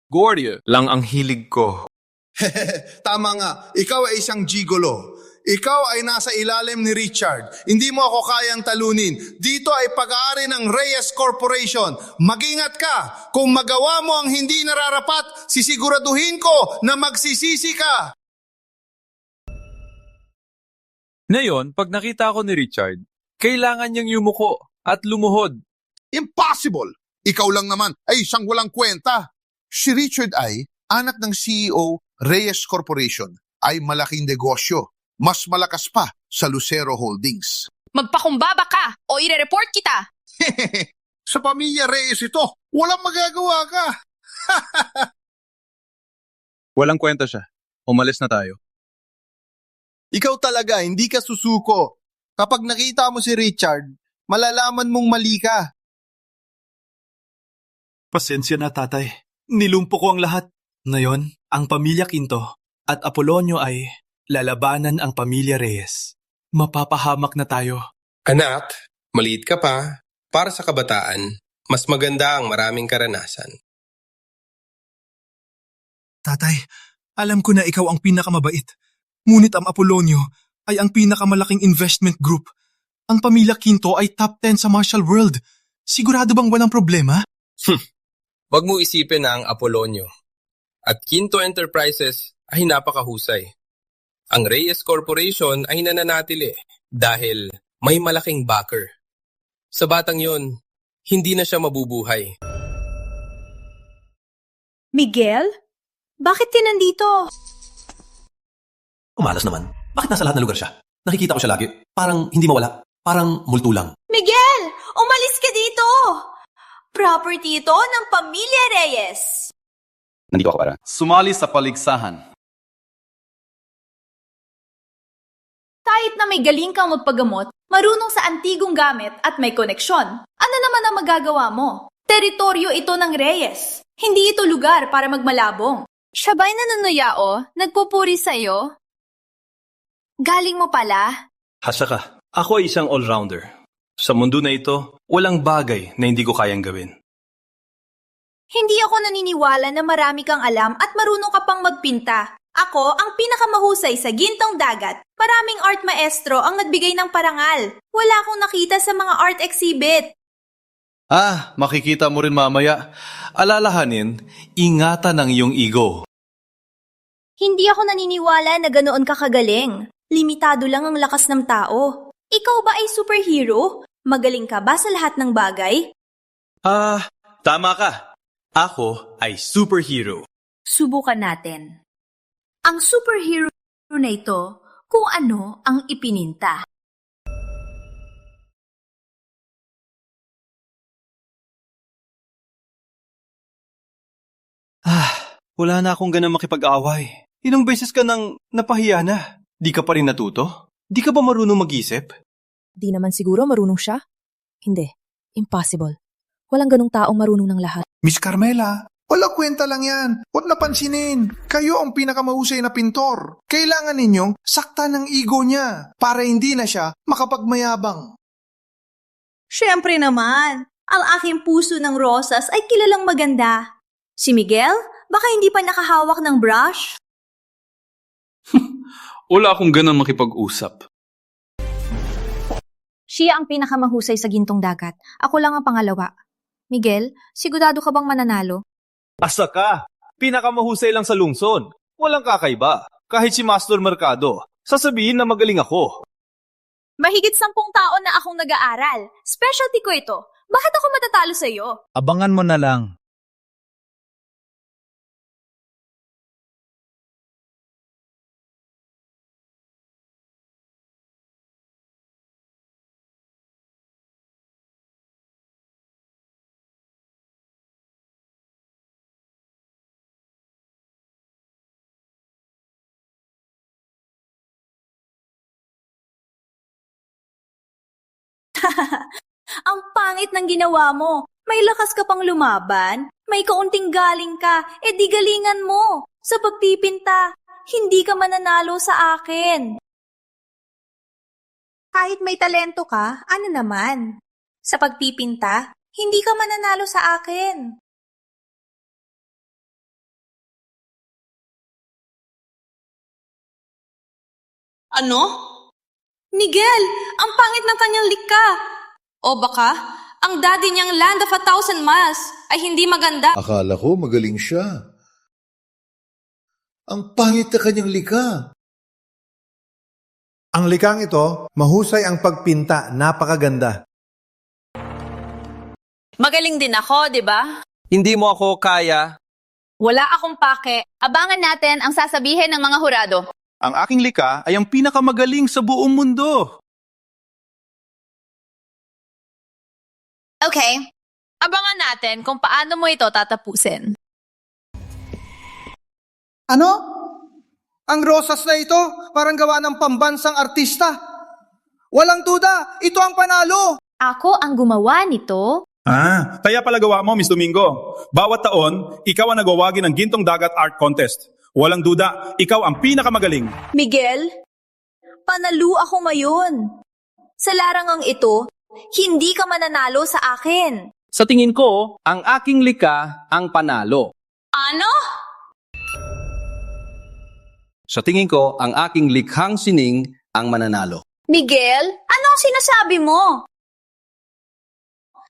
Guardia lang ang hilig ko. Tama nga, ikaw ay isang gigolo. Ikaw ay nasa ilalim ni Richard. Hindi mo ako kayang talunin. Dito ay pag-aari ng Reyes Corporation. Mag-ingat ka. Kung magawa mo ang hindi nararapat, sisiguraduhin ko na magsisisi ka. Ngayon, pag nakita ko ni Richard, kailangan niyang yumuko at lumuhod. Impossible! Ikaw lang naman ay isang walang kwenta. Si Richard ay anak ng CEO Reyes Corporation, ay malaking negosyo. Mas malakas pa sa Lucero Holdings. Magpakumbaba ka o ire-report kita! Sa pamilya Reyes ito, walang magagawa ka. Walang kwenta siya. Umalis na tayo. Ikaw talaga, hindi ka susuko. Kapag nakita mo si Richard, malalaman mong mali ka. Pasensya na, tatay. Nilumpo ko ang lahat. Ngayon, ang pamilya Quinto at Apolonio ay lalabanan ang pamilya Reyes. Mapapahamak na tayo. Anak, maliit ka pa. Para sa kabataan, mas maganda ang maraming karanasan. Tatay, alam ko na ikaw ang pinakamabait. Ngunit ang Apolonio ay ang pinakamalaking investment group. Ang pamilya Quinto ay top 10 sa Marshall World. Sigurado bang walang problema? Huwag mo isipin na ang Apolonio at Quinto Enterprises ay napakahusay. Ang Reyes Corporation ay nananatili dahil may malaking backer. Sa batang yon, hindi na siya mabubuhay. Miguel? Bakit ka nandito? Umalas naman. Bakit nasa lahat ng lugar siya? Nakikita ko siya lagi. Parang hindi mawala. Parang multo lang. Miguel! Umalis ka dito! Property ito ng pamilya Reyes. Nandito ako para sumali sa paligsahan. Kahit na may galing kang magpagamot, marunong sa antigong gamit at may koneksyon, ano naman ang magagawa mo? Teritoryo ito ng Reyes. Hindi ito lugar para magmalabong. Siya ba'y nanunuyao? Nagpupuri sa'yo? Galing mo pala? Hasa ka. Ako ay isang all-rounder. Sa mundo na ito, walang bagay na hindi ko kayang gawin. Hindi ako naniniwala na marami kang alam at marunong ka pang magpinta. Ako ang pinakamahusay sa Gintong Dagat. Maraming art maestro ang nagbigay ng parangal. Wala akong nakita sa mga art exhibit. Makikita mo rin mamaya. Alalahanin, ingatan ang iyong ego. Hindi ako naniniwala na ganoon ka kagaling. Limitado lang ang lakas ng tao. Ikaw ba ay superhero? Magaling ka ba sa lahat ng bagay? Tama ka. Ako ay superhero. Subukan natin. Ang superhero na ito kung ano ang ipininta. Wala na akong ganang makipag-away. Ilang beses ka nang napahiya na. Di ka pa rin natuto? Di ka ba marunong mag-isip? Di naman siguro marunong siya? Hindi. Impossible. Walang ganong taong marunong ng lahat. Miss Carmela, wala kwenta lang yan. Huwag napansinin. Kayo ang pinakamahusay na pintor. Kailangan ninyong saktan ng ego niya para hindi na siya makapagmayabang. Siyempre naman, ang aking puso ng rosas ay kilalang maganda. Si Miguel, baka hindi pa nakahawak ng brush? Wala akong ganang makipag-usap. Siya ang pinakamahusay sa Gintong Dagat. Ako lang ang pangalawa. Miguel, sigurado ka bang mananalo? Asa ka? Pinakamahusay lang sa lungsod. Walang kakaiba. Kahit si Master Mercado, sasabihin na magaling ako. Mahigit 10 taon na akong nag-aaral. Specialty ko ito. Bakit ako matatalo sa iyo? Abangan mo na lang. Ang pangit ng ginawa mo. May lakas ka pang lumaban. May kaunting galing ka. Di galingan mo. Sa pagpipinta, hindi ka mananalo sa akin. Kahit may talento ka, ano naman? Sa pagpipinta, hindi ka mananalo sa akin. Ano? Miguel, ang pangit ng kanyang likha. O baka, ang daddy niyang Land of 1,000 Miles ay hindi maganda. Akala ko magaling siya. Ang pangit na kanyang likha. Ang likhang ito, mahusay ang pagpinta, napakaganda. Magaling din ako, di ba? Hindi mo ako kaya. Wala akong pake. Abangan natin ang sasabihin ng mga hurado. Ang aking likha ay ang pinakamagaling sa buong mundo. Okay. Abangan natin kung paano mo ito tatapusin. Ano? Ang rosas na ito, parang gawa ng pambansang artista. Walang duda, ito ang panalo. Ako ang gumawa nito. Kaya pala gawa mo, Miss Domingo. Bawat taon, ikaw ang nagwawagi ng Gintong Dagat Art Contest. Walang duda, ikaw ang pinakamagaling. Miguel, panalo ako ngayon. Sa larangang ito, hindi ka mananalo sa akin. Sa tingin ko, ang aking likha ang panalo. Ano? Sa tingin ko, ang aking likhang sining ang mananalo. Miguel, anong sinasabi mo?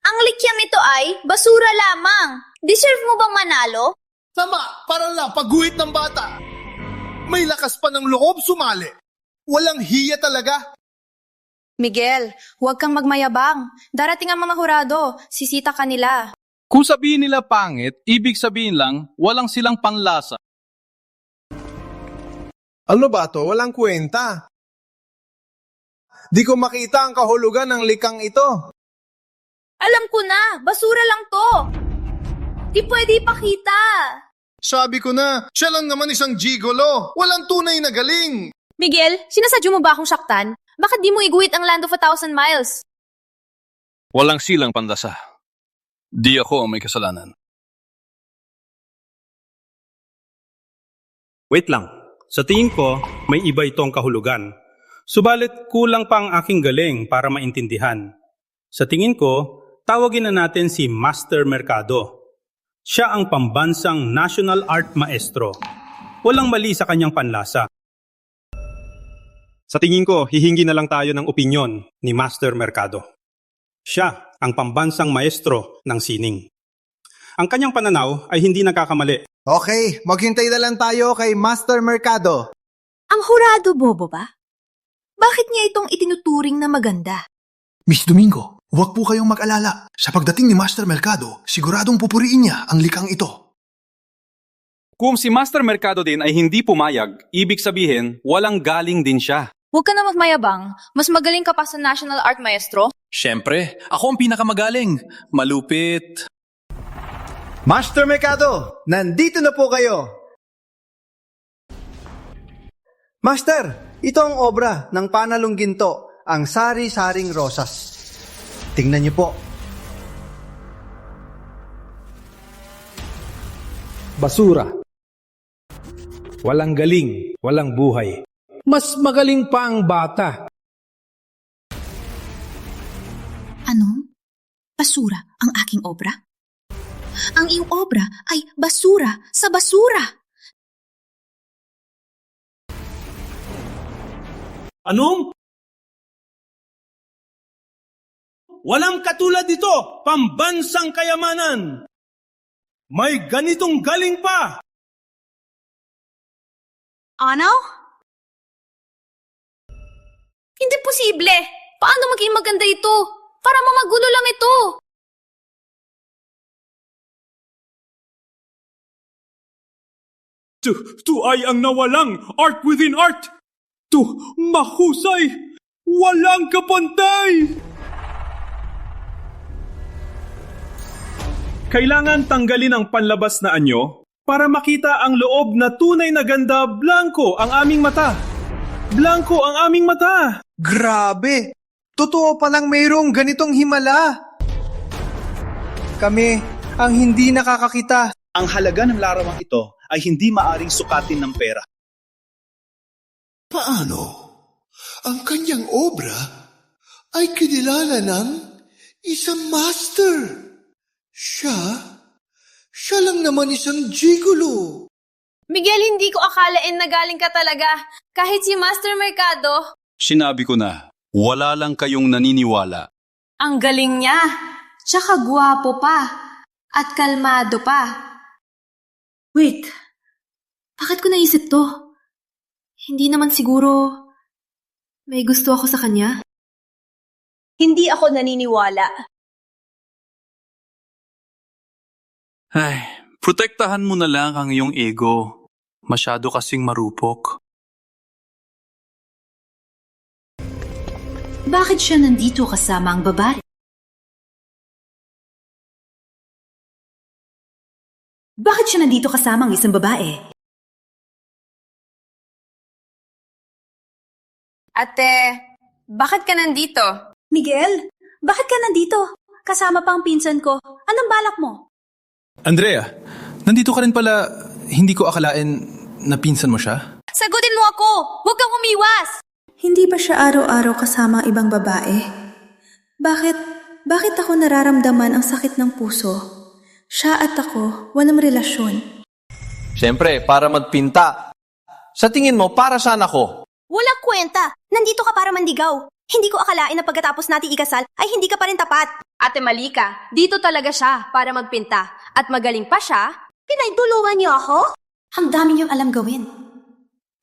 Ang likyang ito ay basura lamang. Deserve mo bang manalo? Tama, para lang pagguhit ng bata. May lakas pa ng loob sumali. Walang hiya talaga. Miguel, huwag kang magmayabang. Darating ang mga hurado. Sisita ka nila. Kung sabihin nila pangit, ibig sabihin lang, walang silang panlasa. Ano ba to? Walang kwenta. Di ko makita ang kahulugan ng likhang ito. Alam ko na, basura lang to. Di pwede ipakita. Sabi ko na, siya lang naman isang gigolo. Walang tunay na galing. Miguel, sinasadyo mo ba akong saktan? Bakit di mo iguhit ang Land of 1,000 Miles? Walang silang panlasa. Di ako ang may kasalanan. Wait lang. Sa tingin ko, may iba itong kahulugan. Subalit kulang pa ang aking galing para maintindihan. Sa tingin ko, tawagin na natin si Master Mercado. Siya ang pambansang National Art Maestro. Walang mali sa kanyang panlasa. Sa tingin ko, hihingi na lang tayo ng opinyon ni Master Mercado. Siya ang pambansang maestro ng sining. Ang kanyang pananaw ay hindi nagkakamali. Okay, maghintay na lang tayo kay Master Mercado. Ang hurado bobo ba? Bakit niya itong itinuturing na maganda? Miss Domingo, huwag po kayong mag-alala. Sa pagdating ni Master Mercado, siguradong pupuriin niya ang likhang ito. Kung si Master Mercado din ay hindi pumayag, ibig sabihin, walang galing din siya. Huwag ka na magmayabang. Mas magaling ka pa sa National Art Maestro. Siyempre, ako ang pinakamagaling. Malupit. Master Mercado, nandito na po kayo. Master, ito ang obra ng Panalong Ginto, ang Sari-Saring Rosas. Tingnan niyo po. Basura. Walang galing, walang buhay. Mas magaling pa ang bata. Ano? Basura ang aking obra? Ang iyong obra ay basura sa basura. Anong? Walang katulad dito, pambansang kayamanan. May ganitong galing pa. Ano? Hindi posible! Paano maging maganda ito? Para mamagulo lang ito! To ay ang nawalang art within art. To mahusay, walang kapantay. Kailangan tanggalin ang panlabas na anyo para makita ang loob na tunay na ganda. Blanco ang aming mata. Blanco ang aming mata. Grabe! Totoo palang mayroong ganitong himala. Kami ang hindi nakakakita. Ang halaga ng larawang ito ay hindi maaring sukatin ng pera. Paano? Ang kanyang obra ay kinilala ng isang master. Siya lang naman isang gigolo. Miguel, hindi ko akalain na galing ka talaga. Kahit si Master Mercado. Sinabi ko na, wala lang kayong naniniwala. Ang galing niya. Tsaka guwapo pa. At kalmado pa. Wait, bakit ko naisip to? Hindi naman siguro may gusto ako sa kanya? Hindi ako naniniwala. Ay, protektahan mo na lang ang iyong ego. Masyado kasing marupok. Bakit siya nandito kasama ang babae? Bakit siya nandito kasama ang isang babae? Ate, bakit ka nandito? Miguel, bakit ka nandito? Kasama pa ang pinsan ko. Anong balak mo? Andrea, nandito ka rin pala. Hindi ko akalain na pinsan mo siya. Sagutin mo ako! Huwag kang umiwas! Hindi ba siya araw-araw kasama ang ibang babae? Bakit ako nararamdaman ang sakit ng puso? Siya at ako, walang relasyon. Siyempre, para magpinta. Sa tingin mo, para saan ako? Walang kwenta. Nandito ka para mandigaw. Hindi ko akalain na pagkatapos natin ikasal ay hindi ka pa rin tapat. Ate Malika, dito talaga siya para magpinta. At magaling pa siya. Pinaidulungan niyo ako? Ang dami niyong alam gawin.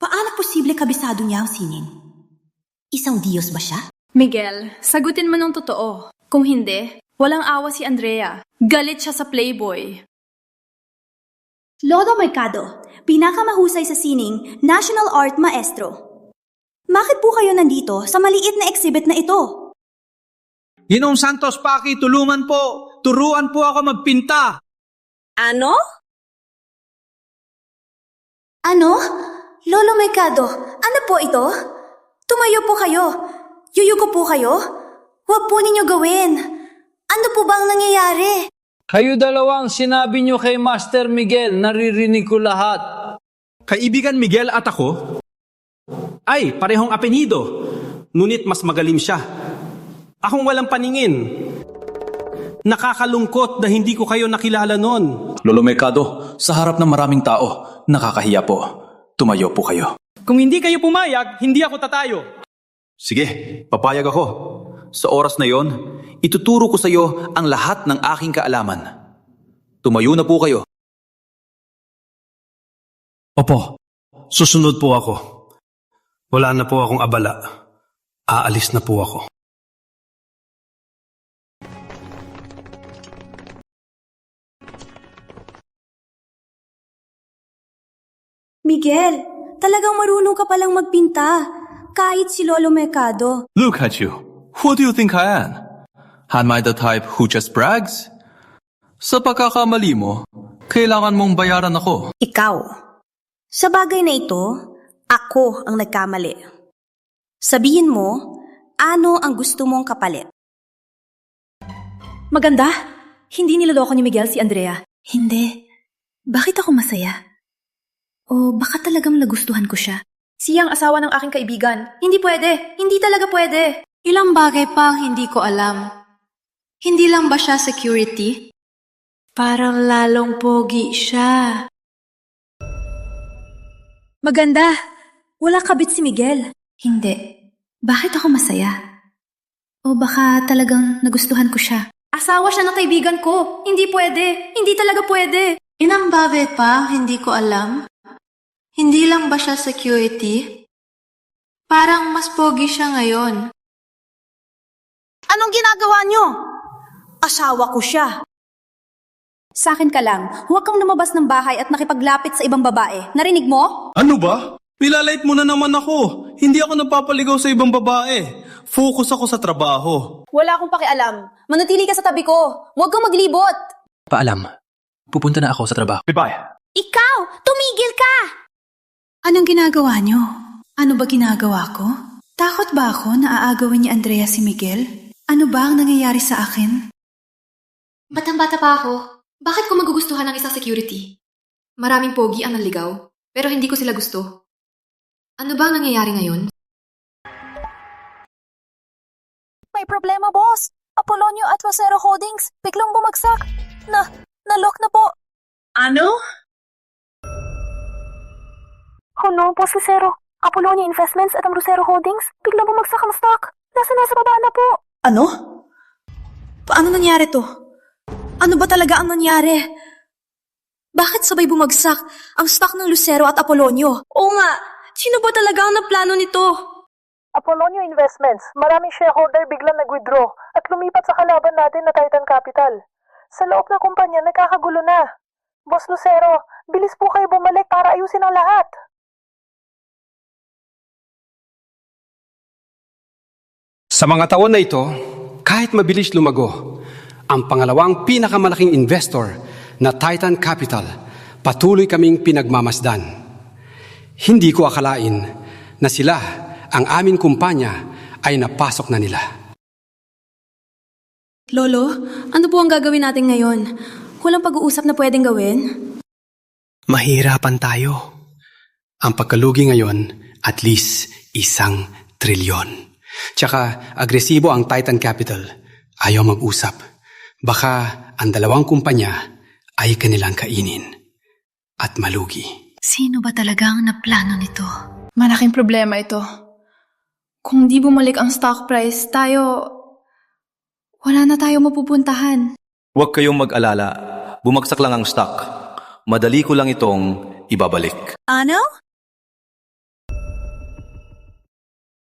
Paano posible kabisado niya ang sining? Isang Diyos ba siya? Miguel, sagutin mo ng totoo. Kung hindi, walang awa si Andrea. Galit siya sa Playboy. Lolo Mercado, pinakamahusay sa sining, National Art Maestro. Bakit po kayo nandito sa maliit na exhibit na ito? Ginong Santos Paki, tulungan po. Turuan po ako magpinta. Ano? Ano? Lolo Mercado, ano po ito? Tumayo po kayo. Yuyuko po kayo. Huwag po ninyo gawin. Ano po bang nangyayari? Kayo dalawang sinabi nyo kay Master Miguel, naririnig ko lahat. Kaibigan Miguel at ako ay parehong apelyido, ngunit mas magaling siya. Akong walang paningin. Nakakalungkot na hindi ko kayo nakilala noon. Lolo Mercado, sa harap ng maraming tao, nakakahiya po. Tumayo po kayo. Kung hindi kayo pumayag, hindi ako tatayo. Sige, papayag ako. Sa oras na yon, ituturo ko sa iyo ang lahat ng aking kaalaman. Tumayo na po kayo. Opo, susunod po ako. Wala na po akong abala. Aalis na po ako. Miguel, talagang marunong ka palang magpinta. Kahit si Lolo Mercado. Look at you. Who do you think I am? Am I the type who just brags? Sa pagkakamali mo, kailangan mong bayaran ako. Ikaw. Sa bagay na ito, ako ang nagkamali. Sabihin mo, ano ang gusto mong kapalit? Maganda. Hindi niloloko ni Miguel si Andrea. Hindi. Bakit ako masaya? O baka talagang nagustuhan ko siya? Siya ang asawa ng aking kaibigan. Hindi pwede. Hindi talaga pwede. Ilang bagay pa ang hindi ko alam. Hindi lang ba siya security? Parang lalong pogi siya. Maganda. Wala kabit si Miguel. Hindi. Bakit ako masaya? O baka talagang nagustuhan ko siya? Asawa siya ng kaibigan ko. Hindi pwede. Hindi talaga pwede. Ilang bagay pa hindi ko alam. Hindi lang ba siya security? Parang mas pogi siya ngayon. Anong ginagawa niyo? Asawa ko siya. Sa akin ka lang, huwag kang lumabas ng bahay at nakipaglapit sa ibang babae. Narinig mo? Ano ba? Nilalait mo na naman ako. Hindi ako napapaligaw sa ibang babae. Focus ako sa trabaho. Wala akong pakialam. Manatili ka sa tabi ko. Huwag kang maglibot. Paalam. Pupunta na ako sa trabaho. Bye-bye. Ikaw! Tumigil ka! Anong ginagawa niyo? Ano ba ginagawa ko? Takot ba ako na aagawin ni Andrea si Miguel? Ano ba ang nangyayari sa akin? Batang-bata pa ako. Bakit ko magugustuhan ng isang security? Maraming pogi ang naligaw, pero hindi ko sila gusto. Ano ba ang nangyayari ngayon? May problema, boss. Apolonio at Lucero Holdings biglang bumagsak. Nalock na po. Ano? Oh no, boss Lucero. Apolonio Investments at ang Lucero Holdings biglang bumagsak ang stock. Nasa baba na po. Ano? Paano nangyari to? Ano ba talaga ang nangyari? Bakit sabay bumagsak ang stock ng Lucero at Apolonio? Oo nga, sino ba talaga ang naplano nito? Apolonio Investments, maraming shareholder biglang nag-withdraw at lumipat sa kalaban natin na Titan Capital. Sa loob ng kumpanya, nagkakagulo na. Boss Lucero, bilis po kayo bumalik para ayusin ang lahat. Sa mga taon na ito, kahit mabilis lumago, ang pangalawang pinakamalaking investor na Titan Capital, patuloy kaming pinagmamasdan. Hindi ko akalain na sila, ang aming kumpanya, ay napasok na nila. Lolo, ano po ang gagawin natin ngayon? Walang pag-uusap na pwedeng gawin? Mahirapan tayo. Ang pagkalugi ngayon, at least 1 trilyon. Tsaka agresibo ang Titan Capital. Ayaw mag-usap. Baka ang dalawang kumpanya ay kanilang kainin at malugi. Sino ba talaga ang naplano nito? Malaking problema ito. Kung di bumalik ang stock price, wala na tayo mapupuntahan. Huwag kayong mag-alala. Bumagsak lang ang stock. Madali ko lang itong ibabalik. Ano?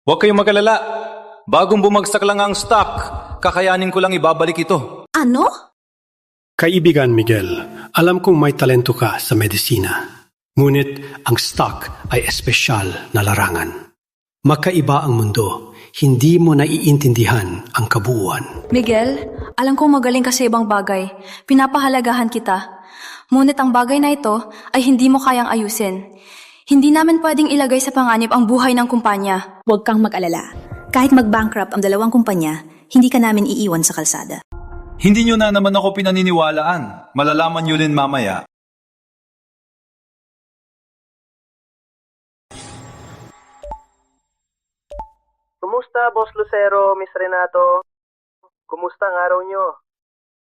Huwag kayong mag-alala. Bagong bumagsak lang ang stock, kakayanin ko lang ibabalik ito. Ano? Kaibigan Miguel, alam kong may talento ka sa medisina. Ngunit ang stock ay espesyal na larangan. Magkaiba ang mundo. Hindi mo naiintindihan ang kabuuan. Miguel, alam kong magaling ka sa ibang bagay. Pinapahalagahan kita. Ngunit ang bagay na ito ay hindi mo kayang ayusin. Hindi namin pwedeng ilagay sa panganib ang buhay ng kumpanya. Huwag kang mag-alala. Kahit mag-bankrupt ang dalawang kumpanya, hindi ka namin iiwan sa kalsada. Hindi nyo na naman ako pinaniniwalaan. Malalaman nyo rin mamaya. Kumusta, Boss Lucero, Miss Renato? Kumusta ang araw nyo?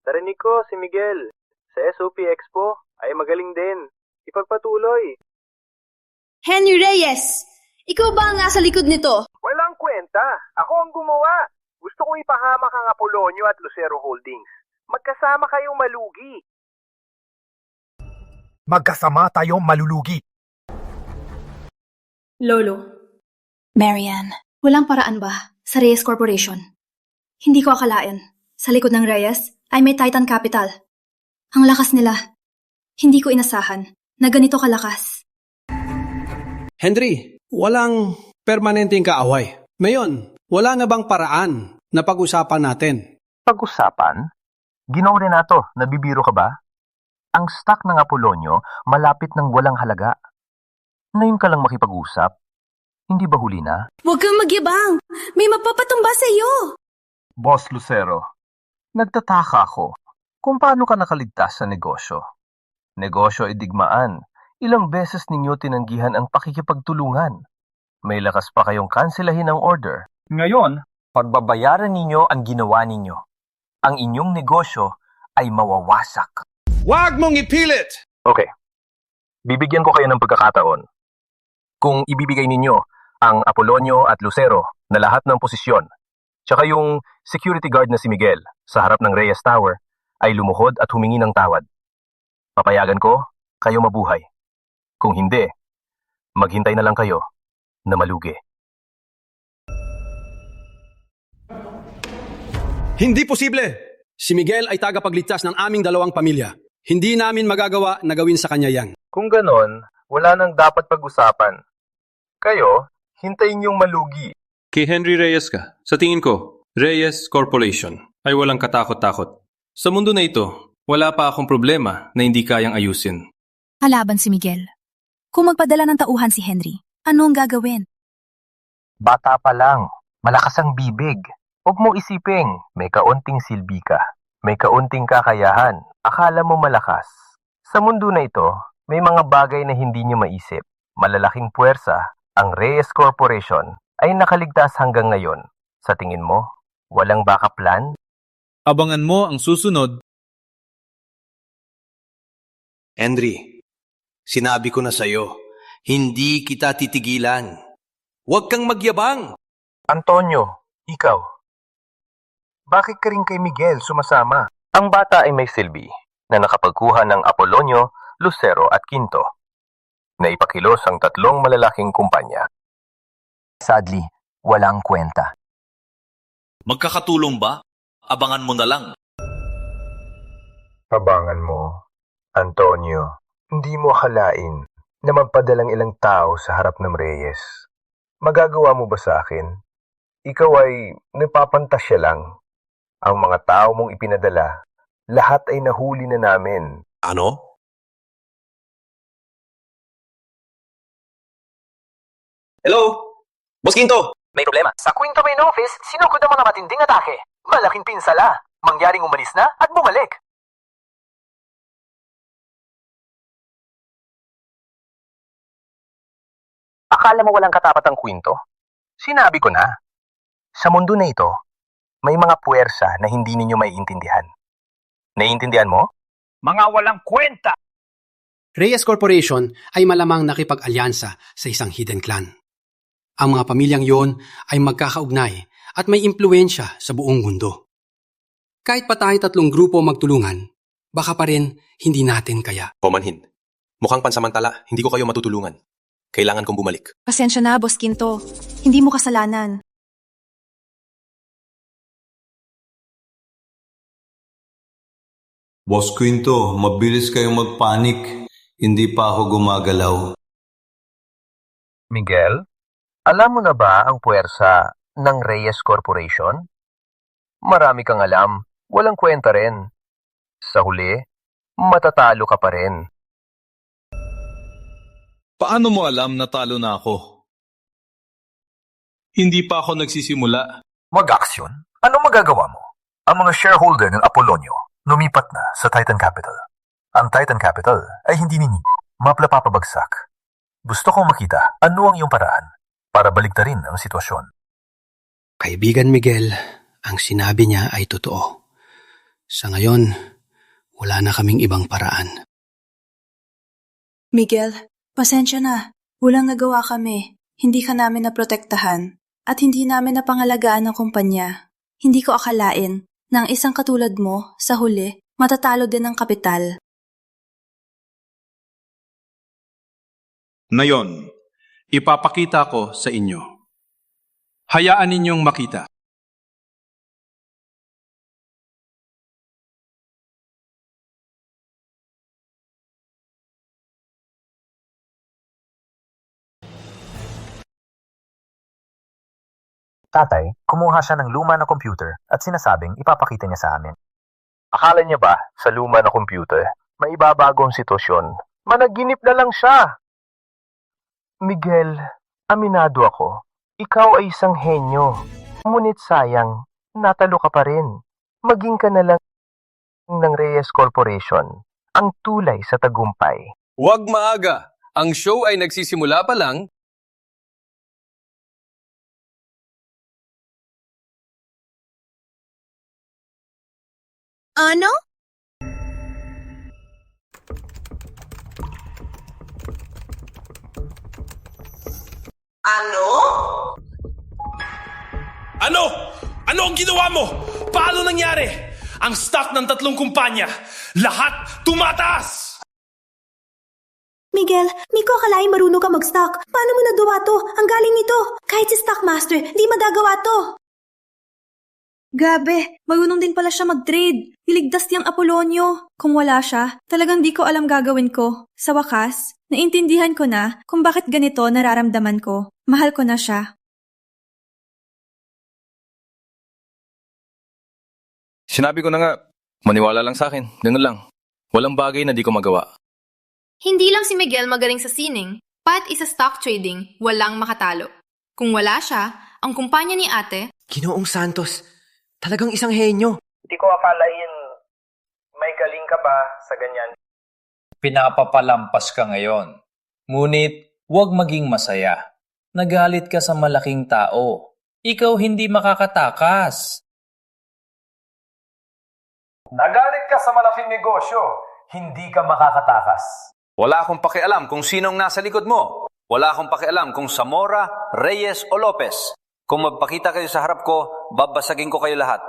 Narinig ko si Miguel sa SOP Expo ay magaling din. Ipagpatuloy. Henry Reyes! Ikaw ba ang nasa likod nito? Walang kwenta. Ako ang gumawa. Gusto kong ipahamak ang Apolonio at Lucero Holdings. Magkasama kayong malugi. Magkasama tayong malulugi. Lolo. Marian. Walang paraan ba sa Reyes Corporation? Hindi ko akalain. Sa likod ng Reyes ay may Titan Capital. Ang lakas nila. Hindi ko inasahan na ganito kalakas. Henry, walang permanenteng kaaway. Ngayon, wala na bang paraan na pag-usapan natin? Pag-usapan? Ginoong Renato, nabibiro ka ba? Ang stock ng Apolonio malapit ng walang halaga. Ngayon ka lang makipag-usap. Hindi ba huli na? Huwag kang magyabang! May mapapatumba sa iyo! Boss Lucero, nagtataka ako kung paano ka nakaligtas sa negosyo. Negosyo ay digmaan. Ilang beses ninyo tinanggihan ang pakikipagtulungan. May lakas pa kayong kanselahin ang order. Ngayon, pagbabayaran ninyo ang ginawa ninyo. Ang inyong negosyo ay mawawasak. Huwag mong ipilit! Okay. Bibigyan ko kayo ng pagkakataon. Kung ibibigay ninyo ang Apolonio at Lucero na lahat ng posisyon, tsaka yung security guard na si Miguel sa harap ng Reyes Tower ay lumuhod at humingi ng tawad. Papayagan ko, kayo mabuhay. Kung hindi, Maghintay na lang kayo na malugi. Hindi posible! Si Miguel ay tagapagligtas ng aming dalawang pamilya. Hindi namin magagawa na gawin sa kanya yan. Kung ganon, wala nang dapat pag-usapan. Kayo, hintayin yung malugi. Kay Henry Reyes ka. Sa tingin ko, Reyes Corporation ay walang katakot-takot. Sa mundo na ito, wala pa akong problema na hindi kayang ayusin. Halaban si Miguel. Kung magpadala ng tauhan si Henry, ano ang gagawin? Bata pa lang, malakas ang bibig. Huwag mo isiping, may kaunting silbi ka. May kaunting kakayahan. Akala mo malakas. Sa mundo na ito, may mga bagay na hindi niyo maisip. Malalaking puwersa, ang Reyes Corporation ay nakaligtas hanggang ngayon. Sa tingin mo, walang backup plan? Abangan mo ang susunod. Henry, sinabi ko na sa'yo, hindi kita titigilan. Huwag kang magyabang. Antonio, ikaw. Bakit ka rin kay Miguel sumasama? Ang bata ay may silbi na nakapagkuha ng Apolonio, Lucero at Quinto. Naipakilos ang 3 malalaking kumpanya. Sadly, walang kwenta. Magkakatulong ba? Abangan mo na lang. Abangan mo, Antonio. Hindi mo akalain na magpadalang ilang tao sa harap ng Reyes. Magagawa mo ba sa akin? Ikaw ay napapantasya lang. Ang mga tao mong ipinadala, lahat ay nahuli na namin. Ano? Hello? Boss Quinto, may problema. Sa Quinto Main Office, sinugod ang mga matinding atake. Malaking pinsala. Mangyaring umalis na at bumalik. Akala mo walang katapat ang kwento? Sinabi ko na. Sa mundo na ito, may mga puwersa na hindi ninyo maiintindihan. Naiintindihan mo? Mga walang kwenta! Reyes Corporation ay malamang nakipag-alyansa sa isang hidden clan. Ang mga pamilyang yon ay magkakaugnay at may impluensya sa buong mundo. Kahit pa tayo 3 grupo magtulungan, baka pa rin hindi natin kaya. Pamanhin, mukhang pansamantala, hindi ko kayo matutulungan. Kailangan kong bumalik. Pasensya na, Boss Quinto. Hindi mo kasalanan. Boss Quinto, mabilis kayong magpanik. Hindi pa ako gumagalaw. Miguel, alam mo na ba ang puwersa ng Reyes Corporation? Marami kang alam, walang kwenta rin. Sa huli, matatalo ka pa rin. Paano mo alam na talo na ako? Hindi pa ako nagsisimula. Mag-aksyon? Anong magagawa mo? Ang mga shareholder ng Apolonio lumipat na sa Titan Capital. Ang Titan Capital ay hindi ninyo mapapabagsak. Gusto kong makita ano ang iyong paraan para baliktarin ang sitwasyon. Kaibigan Miguel, ang sinabi niya ay totoo. Sa ngayon, wala na kaming ibang paraan. Miguel, pasensya na. Walang nagawa kami. Hindi ka namin naprotektahan at hindi namin napangalagaan ng kumpanya. Hindi ko akalain na ang isang katulad mo, sa huli, matatalo din ng kapital. Ngayon, ipapakita ko sa inyo. Hayaan ninyong makita. Tatay, kumuha siya ng luma na computer at sinasabing ipapakita niya sa amin. Akala niya ba sa luma na computer, maibabago ang sitwasyon? Managinip na lang siya! Miguel, aminado ako. Ikaw ay isang henyo. Ngunit sayang, natalo ka pa rin. Maging ka na lang ng Reyes Corporation, ang tulay sa tagumpay. Huwag maaga. Ang show ay nagsisimula pa lang. Ano? Ano? Ano ang ginawa mo? Paano nangyari? Ang stock ng 3 kumpanya, lahat tumataas! Miguel, di ko akalain marunong ka mag-stock. Paano mo nagawa to? Ang galing nito. Kahit si Stockmaster, di magagawa to. Grabe, marunong din pala siya mag-trade. Niligtas niyang Apolonio. Kung wala siya, talagang di ko alam gagawin ko. Sa wakas, naintindihan ko na kung bakit ganito nararamdaman ko. Mahal ko na siya. Sinabi ko na nga, maniwala lang sa akin. Ganun lang. Walang bagay na di ko magawa. Hindi lang si Miguel magaling sa sining, pati sa stock trading, walang makatalo. Kung wala siya, ang kumpanya ni ate... Ginoong Santos, talagang isang henyo. Hindi ko akalain may galing ka pa sa ganyan. Pinapapalampas ka ngayon. Ngunit, huwag maging masaya. Nagalit ka sa malaking tao. Ikaw hindi makakatakas. Nagalit ka sa malaking negosyo, hindi ka makakatakas. Wala akong pakialam kung sinong nasa likod mo. Wala akong pakialam kung Zamora, Reyes o Lopez. Kung magpakita kayo sa harap ko, babasagin ko kayo lahat.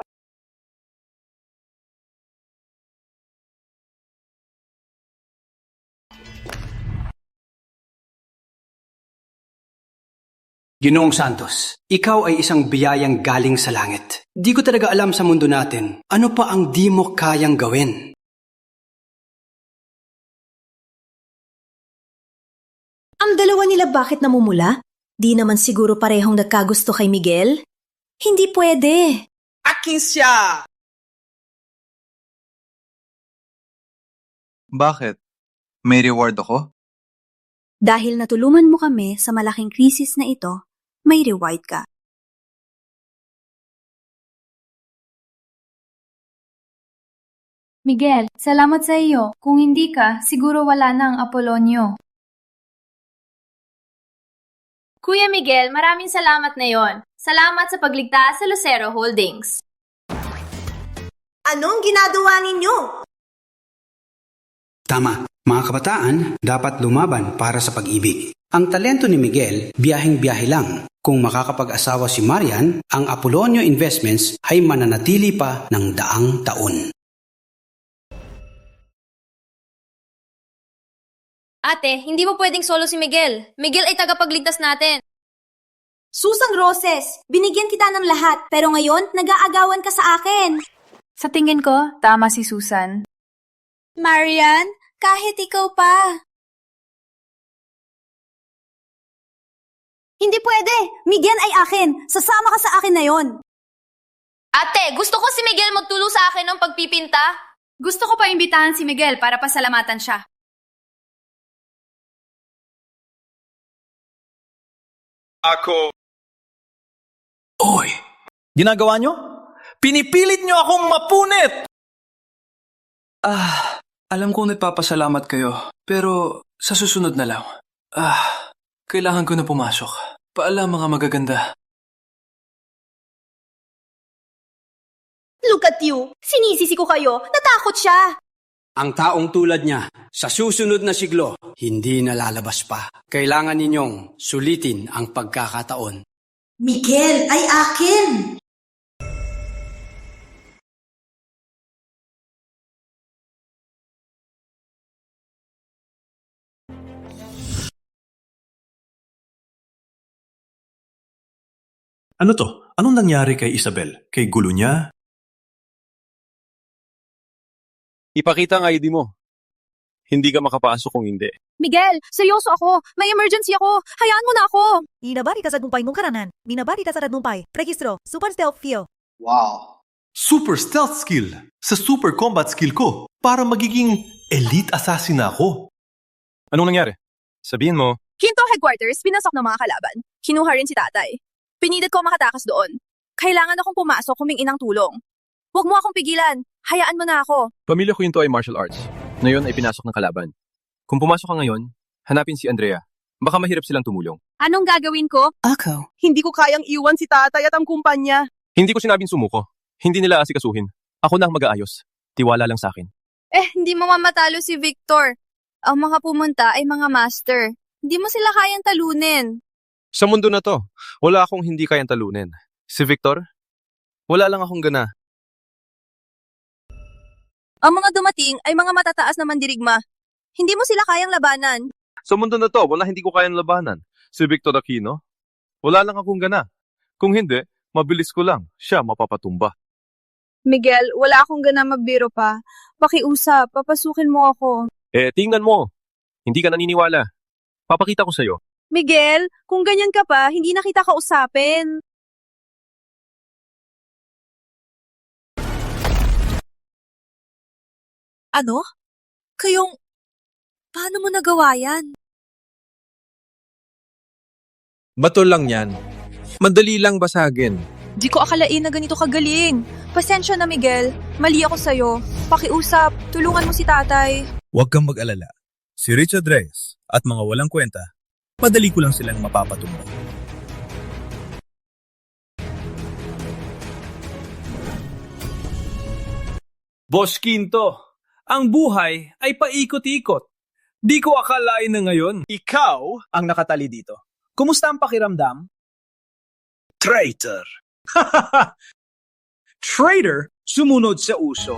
Ginoong Santos, ikaw ay isang biyayang galing sa langit. Di ko talaga alam sa mundo natin, ano pa ang di mo kayang gawin? Ang dalawa nila bakit namumula? Di naman siguro parehong nagkagusto kay Miguel? Hindi pwede. Akin siya! Bakit? May reward ako? Dahil natulungan mo kami sa malaking krisis na ito, may reward ka. Miguel, salamat sa iyo. Kung hindi ka, siguro wala na ang Apolonio. Kuya Miguel, maraming salamat na yon. Salamat sa pagligtas sa Lucero Holdings. Anong ginagawa ninyo? Tama, mga kabataan, dapat lumaban para sa pag-ibig. Ang talento ni Miguel, biyaheng-biyahe lang. Kung makakapag-asawa si Marian, ang Apolonio Investments ay mananatili pa ng daang taon. Ate, hindi mo pwedeng solo si Miguel. Miguel ay tagapagligtas natin. Susang Roses, binigyan kita ng lahat, pero ngayon nag-aagawan ka sa akin. Sa tingin ko, tama si Susan. Marian, kahit ikaw pa. Hindi pwede. Miguel ay akin. Sasama ka sa akin na yon. Ate, gusto ko si Miguel magtulong sa akin ng pagpipinta. Gusto ko pa imbitahan si Miguel para pasalamatan siya. Ako. Oy! Ginagawa nyo? Pinipilit nyo akong mapunit! Alam kong nagpapasalamat kayo, pero sa susunod na lang. Kailangan ko na pumasok. Paalam mga magaganda. Look at you. Sinisisi ko kayo. Natakot siya. Ang taong tulad niya, sa susunod na siglo, hindi nalalabas pa. Kailangan ninyong sulitin ang pagkakataon. Miguel ay akin. Ano to? Anong nangyari kay Isabel? Kay gulo niya? Ipakita ang ID mo. Hindi ka makapasok kung hindi. Miguel, seryoso ako. May emergency ako. Hayaan mo na ako. Inabari ka sa dumpay mong karanan. Minabari ka sa dumpay. Registro, super stealth feel. Wow! Super stealth skill sa super combat skill ko para magiging elite assassin na ako. Anong nangyari? Sabihin mo. Quinto headquarters, pinasok ng mga kalaban. Kinuha rin si tatay. Pinilit ko makatakas doon. Kailangan akong pumasok humingi ng tulong. Huwag mo akong pigilan. Hayaan mo na ako. Pamilya ko ito ay martial arts. Ngayon ay pinasok ng kalaban. Kung pumasok ka ngayon, hanapin si Andrea. Baka mahirap silang tumulong. Anong gagawin ko? Ako. Hindi ko kayang iwan si tatay at ang kumpanya. Hindi ko sinabing sumuko. Hindi nila asikasuhin. Ako na ang mag-aayos. Tiwala lang sa akin. Hindi mo mamatalo si Victor. Ang mga pumunta ay mga master. Hindi mo sila kayang talunin. Sa mundo na to, wala akong hindi kayang talunin. Si Victor, wala lang akong gana. Ang mga dumating ay mga matataas na mandirigma. Hindi mo sila kayang labanan. Sa mundo na to, wala hindi ko kayang labanan. Si Victor Aquino, wala lang akong gana. Kung hindi, mabilis ko lang. Siya mapapatumba. Miguel, wala akong gana magbiro pa. Pakiusap, papasukin mo ako. Tingnan mo. Hindi ka naniniwala. Papakita ko sa'yo. Miguel, kung ganyan ka pa, hindi na kita kausapin. Ano? Paano mo nagawa yan? Bato lang yan. Madali lang basagin. Di ko akalain na ganito kagaling. Pasensya na, Miguel. Mali ako sa'yo. Pakiusap, tulungan mo si tatay. Huwag kang mag-alala. Si Richard Reyes at mga walang kwenta, madali ko lang silang mapapatumba. Boss Quinto, ang buhay ay paikot-ikot. Di ko akalain na ngayon. Ikaw ang nakatali dito. Kumusta ang pakiramdam? Traitor! Trader, sumunod sa uso.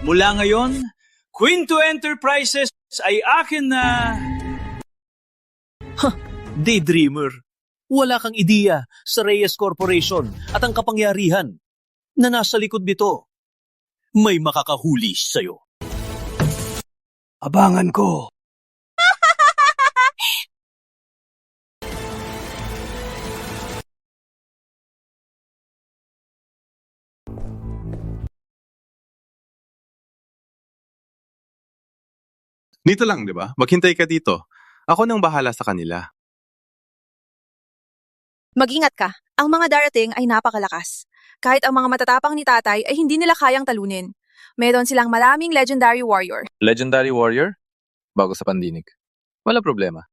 Mula ngayon, Quinto Enterprises ay akin na... Daydreamer, wala kang ideya sa Reyes Corporation at ang kapangyarihan na nasa likod nito. May makakahuli sa'yo. Abangan ko! Dito lang, di ba? Maghintay ka dito. Ako nang bahala sa kanila. Mag-ingat ka. Ang mga darating ay napakalakas. Kahit ang mga matatapang ni tatay ay hindi nila kayang talunin. Meron silang maraming legendary warrior. Legendary warrior? Bago sa pandinig. Wala problema.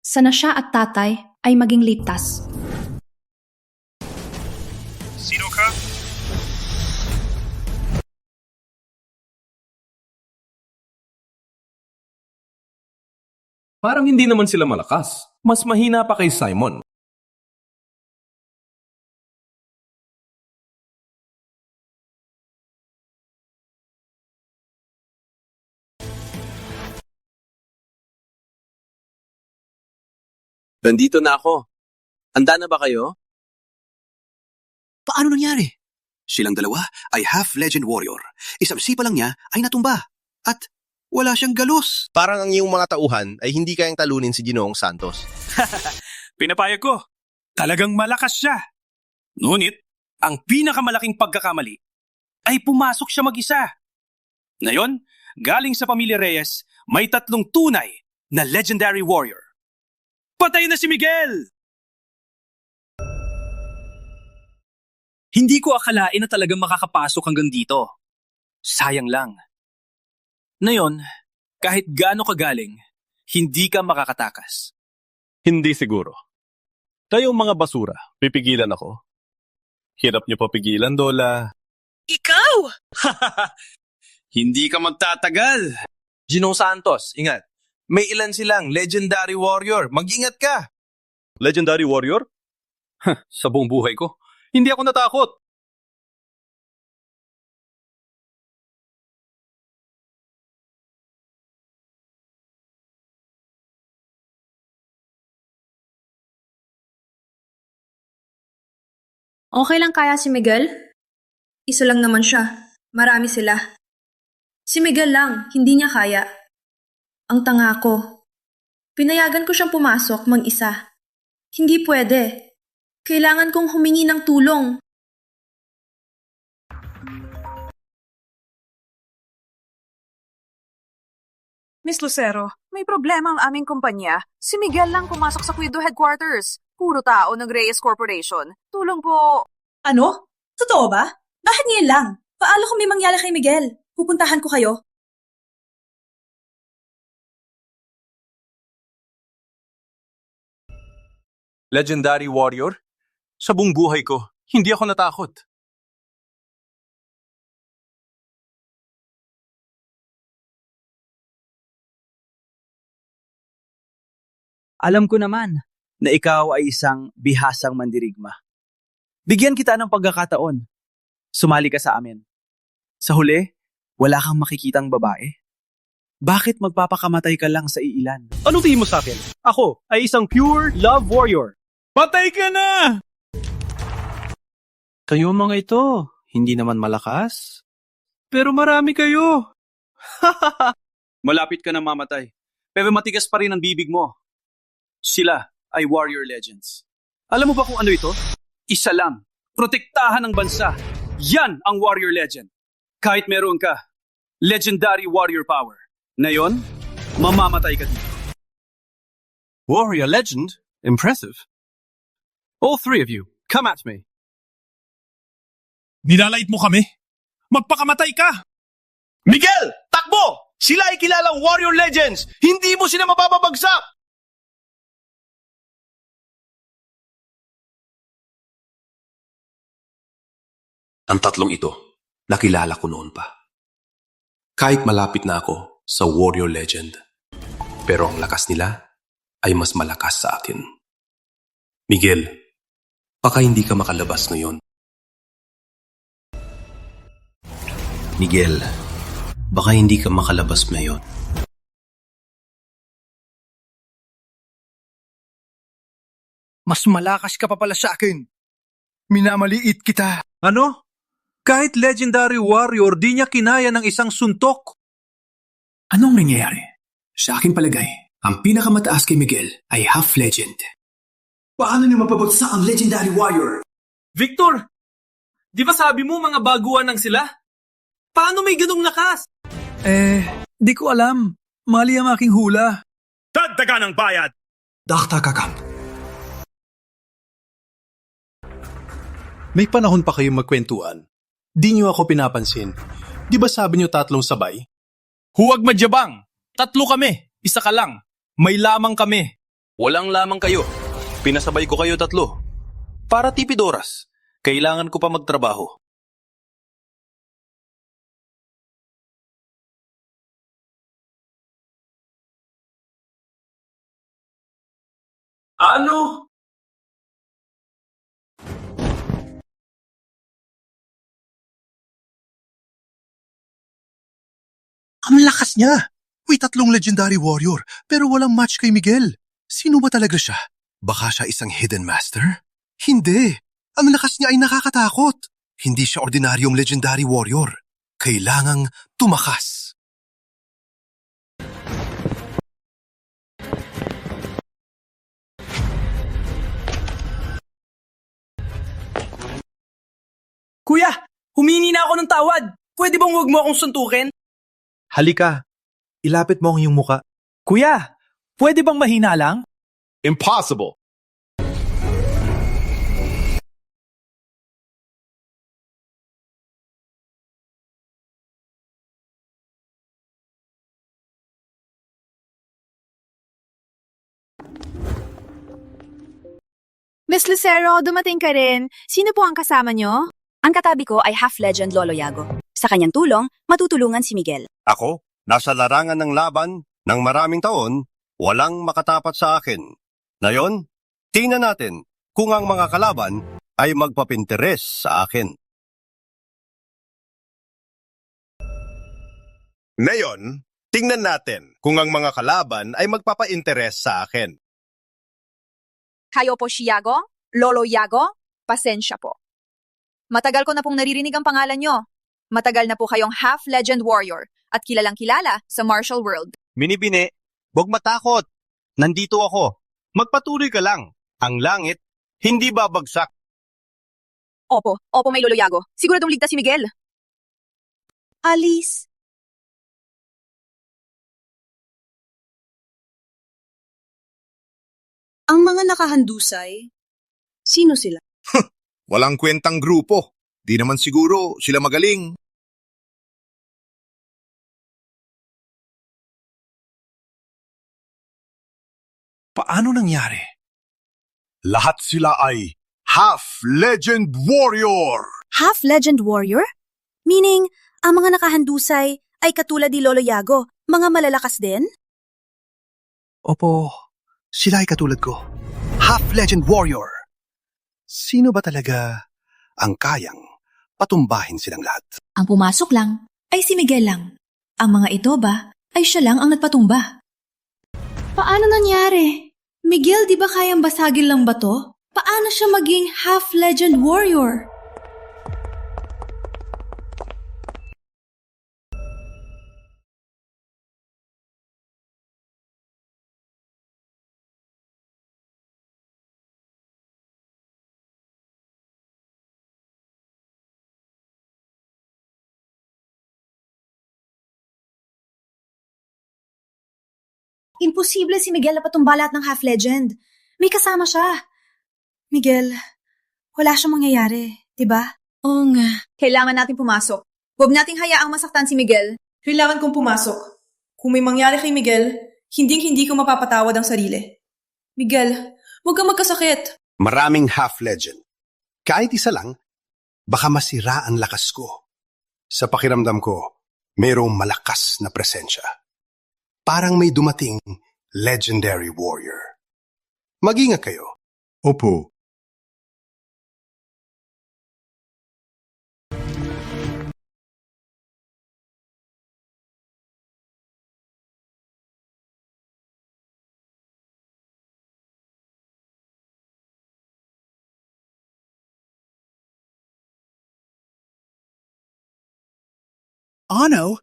Sana siya at tatay ay maging ligtas. Sino ka? Parang hindi naman sila malakas. Mas mahina pa kay Simon. Nandito na ako. Handa na ba kayo? Paano nangyari? Silang dalawa ay half-legend warrior. Isang sipa lang niya ay natumba. At wala siyang galos. Parang ang iyong mga tauhan ay hindi kayang talunin si Ginoong Santos. Pinapayag ko. Talagang malakas siya. Ngunit, ang pinakamalaking pagkakamali ay pumasok siya mag-isa. Ngayon, galing sa pamilya Reyes, may 3 tunay na legendary warrior. Patay na si Miguel! Hindi ko akalain na talagang makakapasok hanggang dito. Sayang lang. Ngayon, kahit gaano kagaling, hindi ka makakatakas. Hindi siguro. Kayong mga basura, pipigilan ako. Hirap niyo papigilan, Dola. Ikaw! Hindi ka magtatagal. Ginoong Santos, ingat. May ilan silang legendary warrior. Mag-ingat ka. Legendary warrior? Sa buong buhay ko, hindi ako natakot. Okay lang kaya si Miguel? Isa lang naman siya. Marami sila. Si Miguel lang, hindi niya kaya. Ang tanga ko. Pinayagan ko siyang pumasok mag-isa. Hindi pwede. Kailangan kong humingi ng tulong. Miss Lucero, may problema ang aming kumpanya. Si Miguel lang pumasok sa Quinto Headquarters. Puro tao ng Reyes Corporation. Tulong po. Ano? Totoo ba? Bakit ngayon lang? Paano kung may mangyari kay Miguel? Pupuntahan ko kayo. Legendary warrior? Sa buong buhay ko, hindi ako natakot. Alam ko naman na ikaw ay isang bihasang mandirigma. Bigyan kita ng pagkakataon. Sumali ka sa amin. Sa huli, wala kang makikitang babae. Bakit magpapakamatay ka lang sa iilan? Anong tingin mo sa akin? Ako ay isang pure love warrior. Patay ka na! Kayo mga ito, hindi naman malakas. Pero marami kayo. Malapit ka na mamatay. Pero matigas pa rin ang bibig mo. Sila ay warrior legends. Alam mo ba kung ano ito? Isa lang. Protektahan ng bansa. Yan ang warrior legend. Kahit meron ka, legendary warrior power. Ngayon, mamamatay ka dito. Warrior legend? Impressive. All three of you, come at me. Nilalait mo kami? Magpakamatay ka! Miguel! Takbo! Sila ay kilalang warrior legends! Hindi mo sila mapapabagsak! Ang tatlong ito, nakilala ko noon pa. Kahit malapit na ako sa warrior legend, pero ang lakas nila ay mas malakas sa akin. Miguel, baka hindi ka makalabas ngayon. Miguel, baka hindi ka makalabas ngayon. Mas malakas ka pa pala sa akin. Minamaliit kita. Ano? Kahit legendary warrior, di niya kinaya ng isang suntok. Anong nangyayari? Sa aking palagay, ang pinakamataas kay Miguel ay half-legend. Paano niyo mapabagsak ang legendary warrior? Victor! Di ba sabi mo mga baguhan lang sila? Paano may ganong lakas? Di ko alam. Mali ang aking hula. Dagdagan ng bayad! Dakta kakam. May panahon pa kayong magkwentuhan. Di niyo ako pinapansin. Di ba sabi niyo tatlong sabay? Huwag madyabang! Tatlo kami! Isa ka lang! May lamang kami! Walang lamang kayo. Pinasabay ko kayo tatlo. Para tipid oras. Kailangan ko pa magtrabaho. Ano? Ang lakas niya! May tatlong legendary warrior, pero walang match kay Miguel. Sino ba talaga siya? Baka siya isang hidden master? Hindi! Ang lakas niya ay nakakatakot. Hindi siya ordinaryong legendary warrior. Kailangang tumakas. Kuya! Humingi na ako ng tawad! Pwede bang huwag mo akong suntukin? Halika, ilapit mo ang iyong muka. Kuya, pwede bang mahina lang? Impossible. Miss Lucero, dumating ka rin. Sino po ang kasama nyo? Ang katabi ko ay half-legend Lolo Yago. Sa kanyang tulong, matutulungan si Miguel. Ako, nasa larangan ng laban ng maraming taon, walang makatapat sa akin. Ngayon, tingnan natin kung ang mga kalaban ay magpapinteres sa akin. Ngayon, tingnan natin kung ang mga kalaban ay magpapainteres sa akin. Kayo po si Yago? Lolo Yago? Pasensya po. Matagal ko na pong naririnig ang pangalan nyo. Matagal na po kayong half-legend warrior at kilalang-kilala sa martial world. Minibine, huwag matakot. Nandito ako. Magpatuloy ka lang. Ang langit, hindi babagsak. Opo may Lolo Yago. Siguradong ligtas si Miguel. Alice. Ang mga nakahandusay, sino sila? Walang kwentang grupo. Di naman siguro sila magaling. Paano nangyari? Lahat sila ay half-legend warrior. Half-legend warrior? Meaning, ang mga nakahandusay ay katulad ni Lolo Yago, mga malalakas din? Opo, sila ay katulad ko. Half-legend warrior. Sino ba talaga ang kayang patumbahin silang lahat? Ang pumasok lang ay si Miguel lang. Ang mga ito ba ay siya lang ang nagpatumba. Paano nangyari? Miguel, di ba kayang basagin lang ba to? Paano siya maging half-legend warrior? Imposible si Miguel na patumba lahat ng half-legend. May kasama siya. Miguel, wala siyang mangyayari, di ba? Oo nga. Kailangan natin pumasok. Huwag nating hayaang masaktan si Miguel. Kailangan kong pumasok. Kung may mangyari kay Miguel, hindi ko mapapatawad ang sarili. Miguel, huwag kang magkasakit. Maraming half-legend. Kahit isa lang, baka masira ang lakas ko. Sa pakiramdam ko, mayroong malakas na presensya. Parang may dumating legendary warrior. Mag-ingat kayo. Opo. Ano?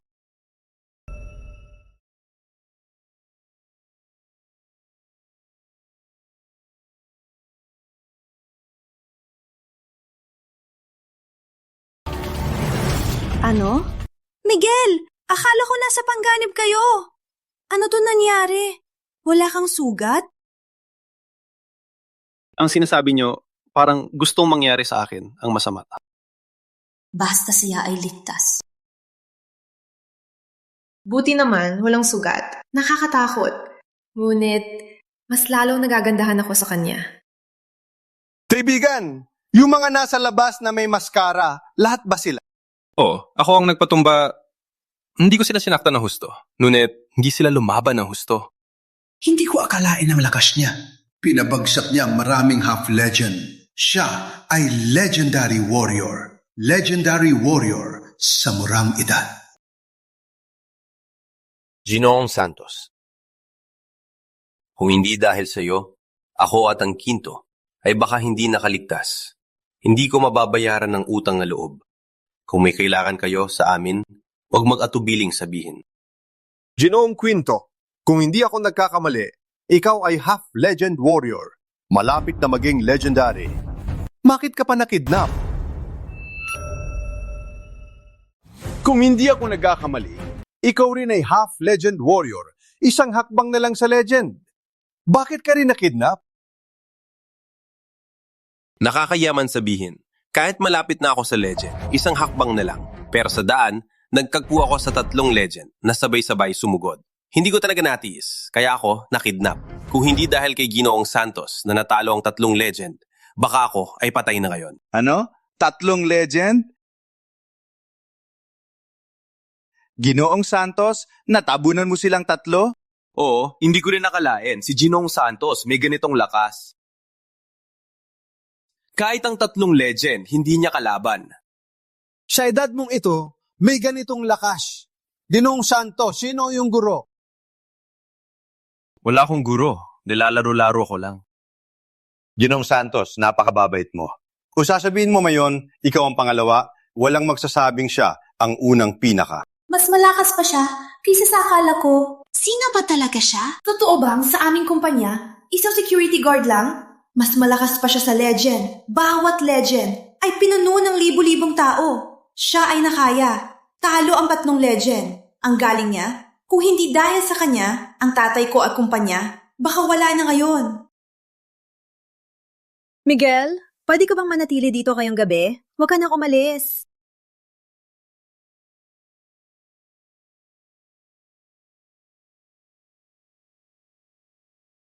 Ano? Miguel, akala ko nasa panganib kayo. Ano to nangyari? Wala kang sugat? Ang sinasabi nyo, parang gustong mangyari sa akin ang masama. Basta siya ay ligtas. Buti naman, walang sugat. Nakakatakot. Ngunit, mas lalong nagagandahan ako sa kanya. Kaibigan, yung mga nasa labas na may maskara, lahat ba sila? Ako ang nagpatumba. Hindi ko sila sinaktan ng husto. Ngunit, hindi sila lumaban ng husto. Hindi ko akalain ang lakas niya. Pinabagsak niya ang maraming half-legend. Siya ay legendary warrior. Legendary warrior sa murang edad. Ginoong Santos. Kung hindi dahil sa iyo, ako at ang Quinto ay baka hindi nakaligtas. Hindi ko mababayaran ng utang na loob. Kung may kailangan kayo sa amin, huwag mag-atubiling sabihin. Ginoong Quinto, kung hindi ako nagkakamali, ikaw ay half-legend warrior. Malapit na maging legendary. Bakit ka pa nakidnap? Kung hindi ako nagkakamali, ikaw rin ay half-legend warrior. Isang hakbang na lang sa legend. Bakit ka rin nakidnap? Nakakayaman sabihin, kahit malapit na ako sa legend, isang hakbang na lang. Pero sa daan, nagkagpo ako sa 3 legend na sabay-sabay sumugod. Hindi ko talaga natiis, kaya ako nakidnap. Kung hindi dahil kay Ginoong Santos na natalo ang 3 legend, baka ako ay patay na ngayon. Ano? 3 legend? Ginoong Santos, natabunan mo silang 3? Oo, hindi ko rin nakalain. Si Ginoong Santos may ganitong lakas. Kahit ang 3 legend, hindi niya kalaban. Sa edad mong ito, may ganitong lakas. Ginoong Santos, sino yung guro? Wala akong guro. Nilalaro-laro ko lang. Ginoong Santos, napakababait mo. Kung sasabihin mo mayon, ikaw ang pangalawa, walang magsasabing siya ang unang pinaka. Mas malakas pa siya kaysa sa akala ko. Sino ba talaga siya? Totoo bang sa aming kumpanya, isang security guard lang? Mas malakas pa siya sa legend. Bawat legend ay pinuno ng libu-libong tao. Siya ay nakaya. Talo ang 3 legend. Ang galing niya, kung hindi dahil sa kanya, ang tatay ko at kumpanya, baka wala na ngayon. Miguel, pwede ka bang manatili dito ngayong gabi? Huwag ka nang umalis.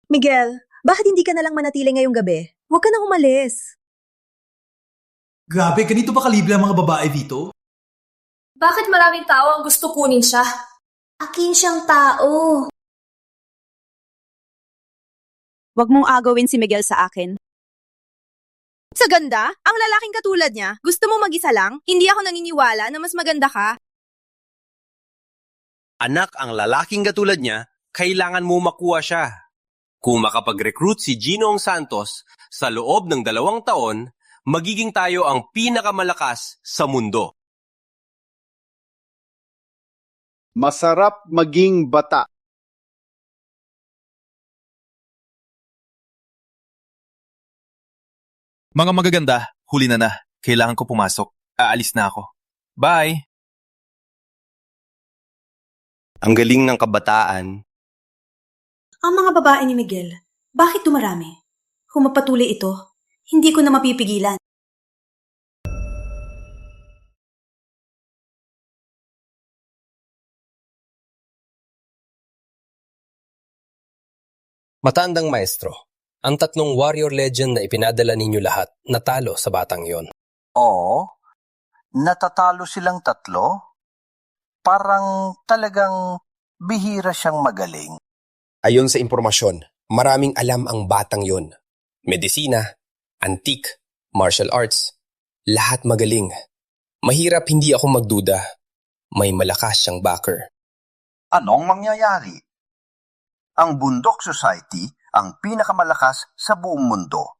Miguel, bakit hindi ka nalang manatili ngayong gabi? Huwag ka nang umalis. Grabe, ganito ba kalibre ang mga babae dito? Bakit maraming tao ang gusto kunin siya? Akin siyang tao. Huwag mong agawin si Miguel sa akin. Sa ganda, ang lalaking katulad niya, gusto mo mag-isa lang? Hindi ako naniniwala na mas maganda ka. Anak, ang lalaking katulad niya, kailangan mo makuha siya. Kung makapag-recruit si Ginoong Santos sa loob ng 2 taon, magiging tayo ang pinakamalakas sa mundo. Masarap maging bata. Mga magaganda, huli na. Kailangan ko pumasok. Aalis na ako. Bye! Ang galing ng kabataan. Ang mga babae ni Miguel, bakit dumarami? Kung mapatuloy ito, hindi ko na mapipigilan. Matandang maestro, ang 3 warrior legend na ipinadala ninyo lahat natalo sa batang yon. Oo, natatalo silang 3. Parang talagang bihira siyang magaling. Ayon sa impormasyon, maraming alam ang batang yon. Medisina, antique, martial arts, lahat magaling. Mahirap hindi ako magduda. May malakas siyang backer. Anong mangyayari? Ang Bundok Society ang pinakamalakas sa buong mundo.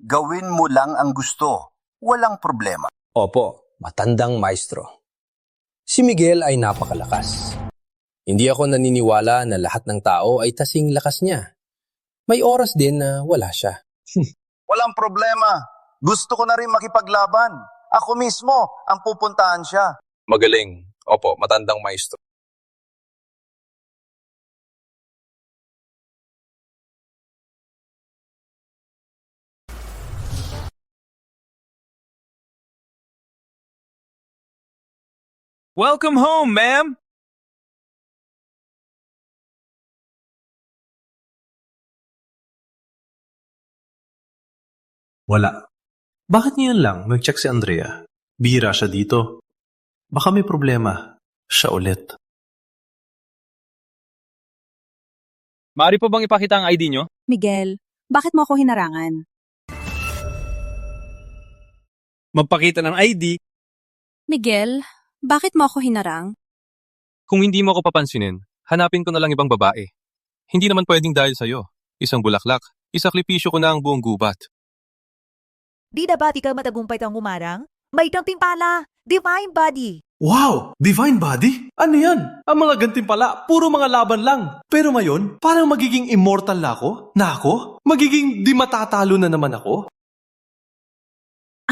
Gawin mo lang ang gusto, walang problema. Opo, matandang maestro. Si Miguel ay napakalakas. Hindi ako naniniwala na lahat ng tao ay kasing lakas niya. May oras din na wala siya. Walang problema. Gusto ko na rin makipaglaban. Ako mismo ang pupuntahan siya. Magaling. Opo, matandang maestro. Welcome home, ma'am! Wala. Bakit ngayon lang mag-check si Andrea? Bihira siya dito. Baka may problema. Siya ulit. Maaari po bang ipakita ang ID nyo? Miguel, bakit mo ako hinarangan? Magpakita ng ID. Miguel, bakit mo ako hinarang? Kung hindi mo ako papansinin, hanapin ko na lang ibang babae. Hindi naman pwedeng dahil sa'yo. Isang bulaklak, isakripisyo ko na ang buong gubat. Di na ba di ka matagumpay kang humarang? May gantimpala! Divine Body! Wow! Divine Body? Ano yan? Ang mga gantimpala, puro mga laban lang. Pero ngayon, parang magiging immortal na ako? Na ako? Magiging di matatalo na naman ako?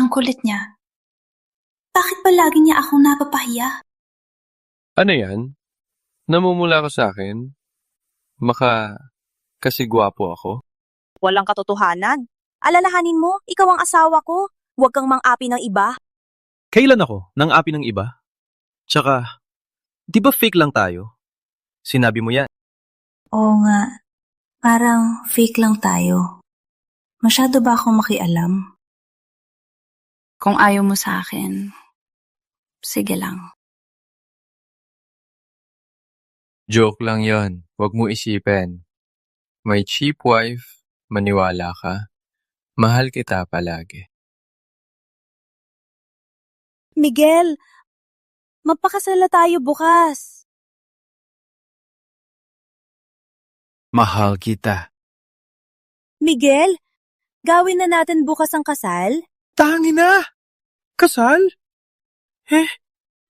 Ang kulit niya. Bakit ba lagi niya akong napapahiya? Ano yan? Namumula ka sa akin? Kasi gwapo ako? Walang katotohanan. Alalahanin mo, ikaw ang asawa ko. Huwag kang mang-api ng iba. Kailan ako nang api ng iba? Tsaka, di ba fake lang tayo? Sinabi mo yan. Oo nga. Parang fake lang tayo. Masyado ba akong makialam? Kung ayaw mo sa akin, sige lang. Joke lang yon. Huwag mo isipin. May cheap wife, maniwala ka. Mahal kita palagi. Miguel, magpakasala tayo bukas. Mahal kita. Miguel, gawin na natin bukas ang kasal? Tangi na! Kasal?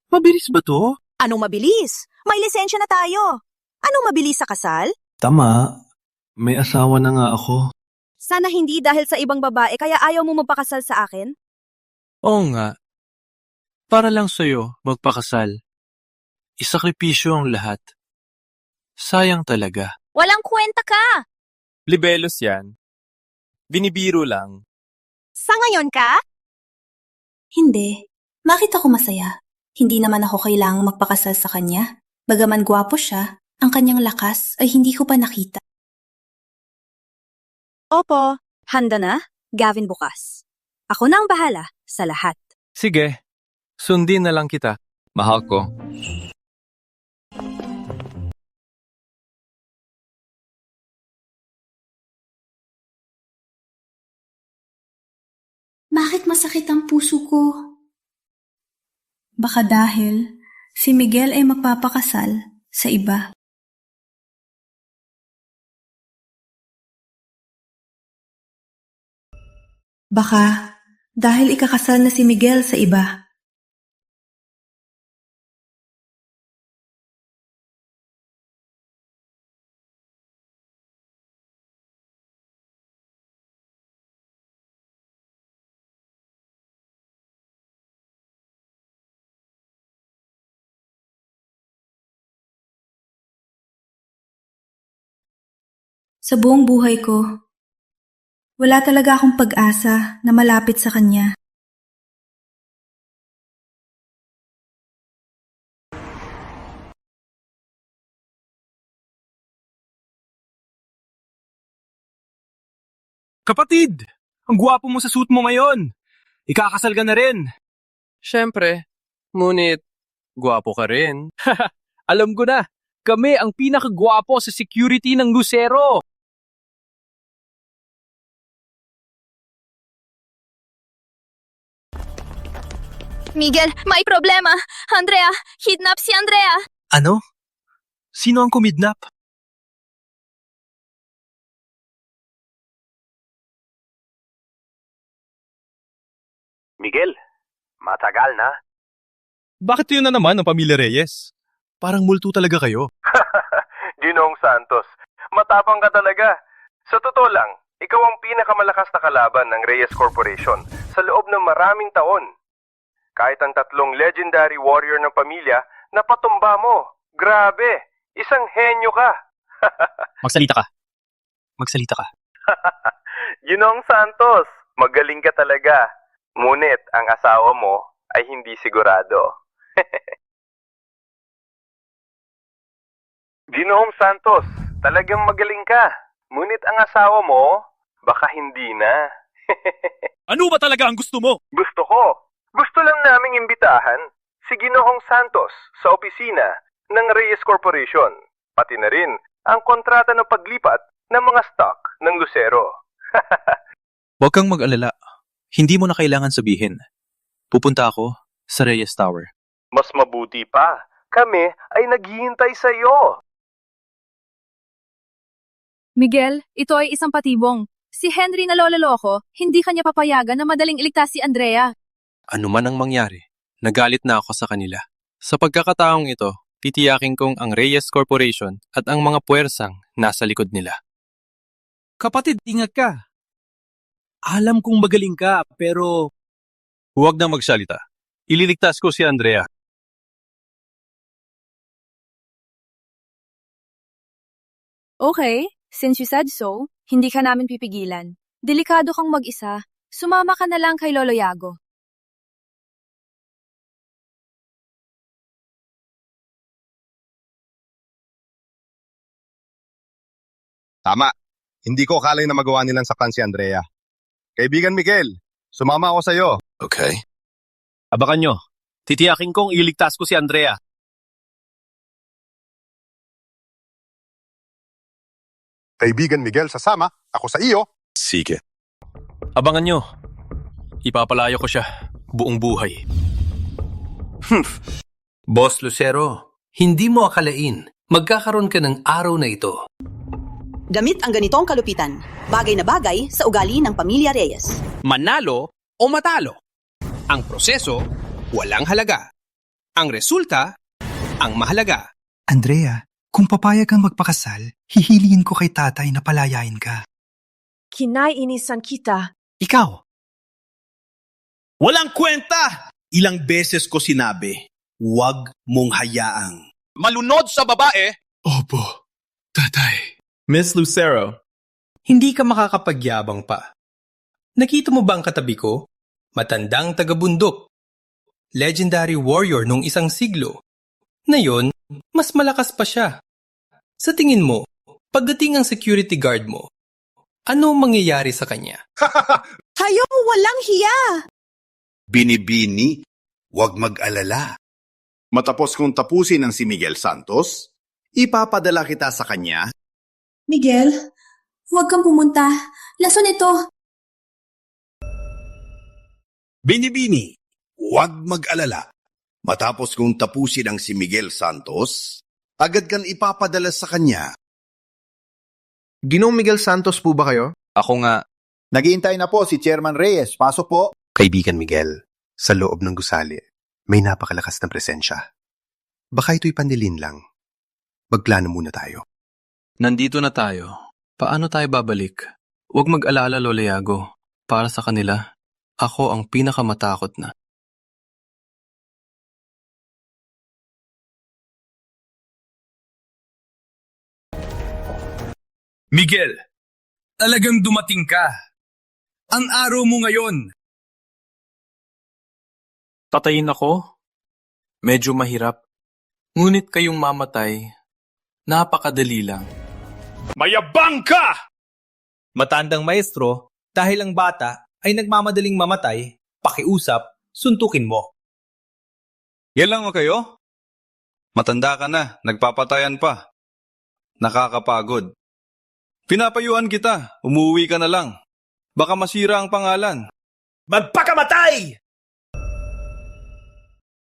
Mabilis ba to? Anong mabilis? May lisensya na tayo. Anong mabilis sa kasal? Tama. May asawa na nga ako. Sana hindi dahil sa ibang babae kaya ayaw mo magpakasal sa akin? Oo nga. Para lang sa'yo magpakasal. Isakripisyo ang lahat. Sayang talaga. Walang kwenta ka! Libelos yan. Binibiro lang. Sa ngayon ka? Hindi. Bakit ako masaya? Hindi naman ako kailangang magpakasal sa kanya. Bagaman gwapo siya, ang kanyang lakas ay hindi ko pa nakita. Opo, handa na? Gavin bukas. Ako na ang bahala sa lahat. Sige, sundin na lang kita. Mahal ko. Bakit masakit ang puso ko? Baka dahil si Miguel ay magpapakasal sa iba. Baka dahil ikakasal na si Miguel sa iba. Sa buong buhay ko, wala talaga akong pag-asa na malapit sa kanya. Kapatid! Ang gwapo mo sa suit mo ngayon! Ikakasal ka na rin! Siyempre, ngunit gwapo ka rin. Alam ko na, kami ang pinakagwapo sa security ng Lucero. Miguel, may problema. Andrea, kidnap si Andrea. Ano? Sino ang kumidnap? Miguel, matagal na. Bakit yun na naman ang pamilya Reyes? Parang multo talaga kayo. Ginoong Santos, matapang ka talaga. Sa totoo lang, ikaw ang pinakamalakas na kalaban ng Reyes Corporation sa loob ng maraming taon. Kahit ang 3 legendary warrior ng pamilya, napatumba mo. Grabe, isang henyo ka. Magsalita ka. Magsalita ka. Ginoong Santos, magaling ka talaga. Ngunit ang asawa mo ay hindi sigurado. Ginoong Santos, talagang magaling ka. Ngunit ang asawa mo, baka hindi na. Ano ba talaga ang gusto mo? Gusto ko. Gusto lang naming imbitahan si Ginoong Santos sa opisina ng Reyes Corporation. Pati na rin ang kontrata ng paglipat ng mga stock ng Lucero. Huwag kang mag-alala. Hindi mo na kailangan sabihin. Pupunta ako sa Reyes Tower. Mas mabuti pa, kami ay naghihintay sa iyo. Miguel, ito ay isang patibong. Si Henry na lololoko, hindi kanya papayagan na madaling iligtas si Andrea. Ano man ang mangyari, nagalit na ako sa kanila. Sa pagkakataong ito, titiyakin kong ang Reyes Corporation at ang mga puwersang nasa likod nila. Kapatid, ingat ka. Alam kong magaling ka, pero... Huwag na magsalita. Ililigtas ko si Andrea. Okay, since you said so, hindi ka namin pipigilan. Delikado kang mag-isa. Sumama ka na lang kay Lolo Yago. Tama. Hindi ko akalain na magawa nilang saktan si Andrea. Kaibigan Miguel, sumama ako sa iyo. Okay. Abakan nyo. Titiyakin kong iligtas ko si Andrea. Kaibigan Miguel, sasama ako sa iyo. Sige. Abangan nyo. Ipapalayo ko siya buong buhay. Boss Lucero, hindi mo akalain magkakaroon ka ng araw na ito. Gamit ang ganitong kalupitan, bagay na bagay sa ugali ng pamilya Reyes. Manalo o matalo. Ang proseso, walang halaga. Ang resulta, ang mahalaga. Andrea, kung papayag kang magpakasal, hihiliin ko kay tatay na palayain ka. Kinaiinisan kita. Ikaw! Walang kwenta! Ilang beses ko sinabi, huwag mong hayaang Malunod sa babae! Opo, tatay. Miss Lucero, hindi ka makakapagyabang pa. Nakita mo ba ang katabi ko? Matandang taga-bundok. Legendary warrior nung isang siglo. Ngayon, mas malakas pa siya. Sa tingin mo, pagdating ang security guard mo, ano mangyayari sa kanya? Kayo walang hiya! Binibini, huwag mag-alala. Matapos kong tapusin ang si Miguel Santos, ipapadala kita sa kanya. Miguel, huwag kang pumunta. Lason ito. Binibini, huwag mag-alala. Matapos kong tapusin ang si Miguel Santos, agad kan ipapadala sa kanya. Ginoong Miguel Santos po ba kayo? Ako nga. Naghihintay na po si Chairman Reyes. Pasok po. Kaibigan Miguel, sa loob ng gusali, may napakalakas na presensya. Baka ito'y pandilin lang. Magplano muna tayo. Nandito na tayo. Paano tayo babalik? Huwag mag-alala, Lola Yago. Para sa kanila, ako ang pinakamatakot na. Miguel, talagang dumating ka. Ang araw mo ngayon. Tatayin ako? Medyo mahirap. Ngunit kayong mamatay, napakadali lang. Mayabang ka! Matandang maestro, dahil ang bata ay nagmamadaling mamatay, pakiusap, suntukin mo. Yan lang o kayo? Matanda ka na, nagpapatayan pa. Nakakapagod. Pinapayuhan kita, umuwi ka na lang. Baka masira ang pangalan. Magpakamatay!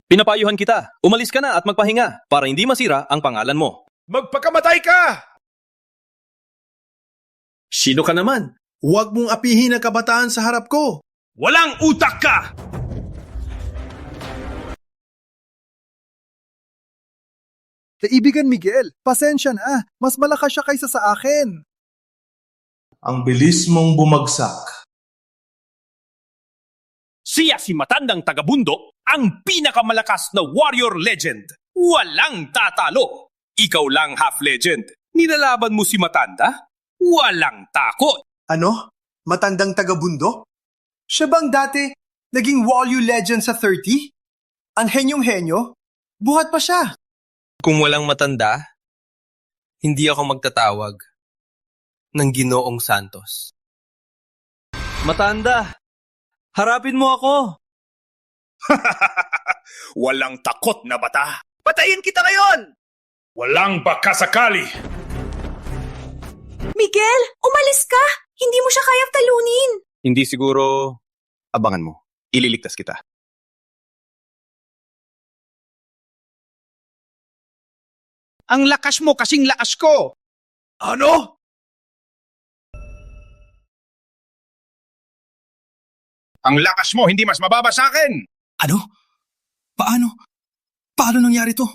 Pinapayuhan kita. Umalis ka na at magpahinga para hindi masira ang pangalan mo. Magpakamatay ka! Sino ka naman? Huwag mong apihin ang kabataan sa harap ko. Walang utak ka! Kaibigan Miguel, pasensya na. Mas malakas siya kaysa sa akin. Ang bilis mong bumagsak. Siya si matandang taga-bundok, ang pinakamalakas na warrior legend. Walang tatalo. Ikaw lang half-legend. Nilalaban mo si matanda? Walang takot. Ano? Matandang taga-bundok? Siya bang dati naging warrior legend sa 30? Ang henyong-henyo? Buhat pa siya. Kung walang matanda, hindi ako magtatawag ng Ginoong Santos. Matanda, harapin mo ako. Walang takot na bata. Patayin kita ngayon! Walang pakasakali. Miguel, umalis ka! Hindi mo siya kayang talunin! Hindi siguro, abangan mo. Ililigtas kita. Ang lakas mo kasing lakas ko. Ano? Ang lakas mo hindi mas mababa sa akin. Ano? Paano nangyari to?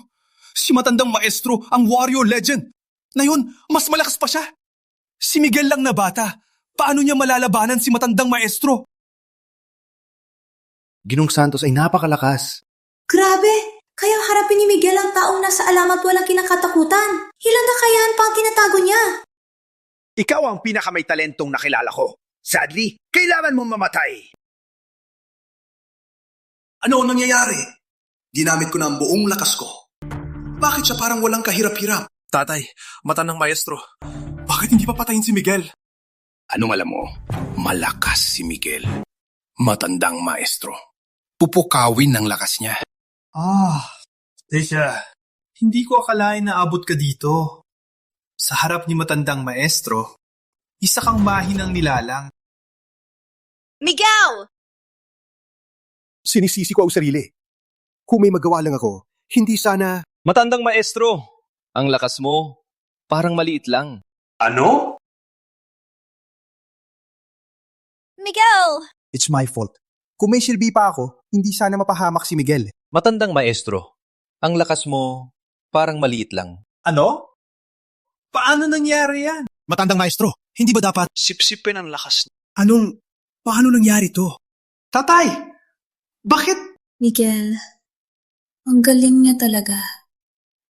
Si matandang maestro, ang warrior legend. Ngayon, mas malakas pa siya. Si Miguel lang na bata. Paano niya malalabanan si matandang maestro? Ginong Santos ay napakalakas. Grabe! Kayang harapin ni Miguel ang taong nasa alam at walang kinakatakutan. Ilan na kayaan pa ang tinatago niya? Ikaw ang pinakamay talentong nakilala ko. Sadly, kailangan mong mamatay. Ano ang nangyayari? Ginamit ko na ang buong lakas ko. Bakit siya parang walang kahirap-hirap? Tatay, matandang maestro. Bakit hindi pa patayin si Miguel? Anong alam mo? Malakas si Miguel. Matandang maestro. Pupukawin ng lakas niya. Tisha, hindi ko akalain na abot ka dito. Sa harap ni matandang maestro, isa kang mahinang nilalang. Miguel! Sinisisi ko ang sarili. Kung may magawa lang ako, hindi sana... Matandang maestro, ang lakas mo, parang maliit lang. Ano? Miguel! It's my fault. Kung may silbi pa ako, hindi sana mapahamak si Miguel. Matandang maestro, ang lakas mo, parang maliit lang. Ano? Paano nangyari yan? Matandang maestro, hindi ba dapat sipsipin ang lakas? Paano nangyari to? Tatay! Bakit? Miguel, ang galing niya talaga.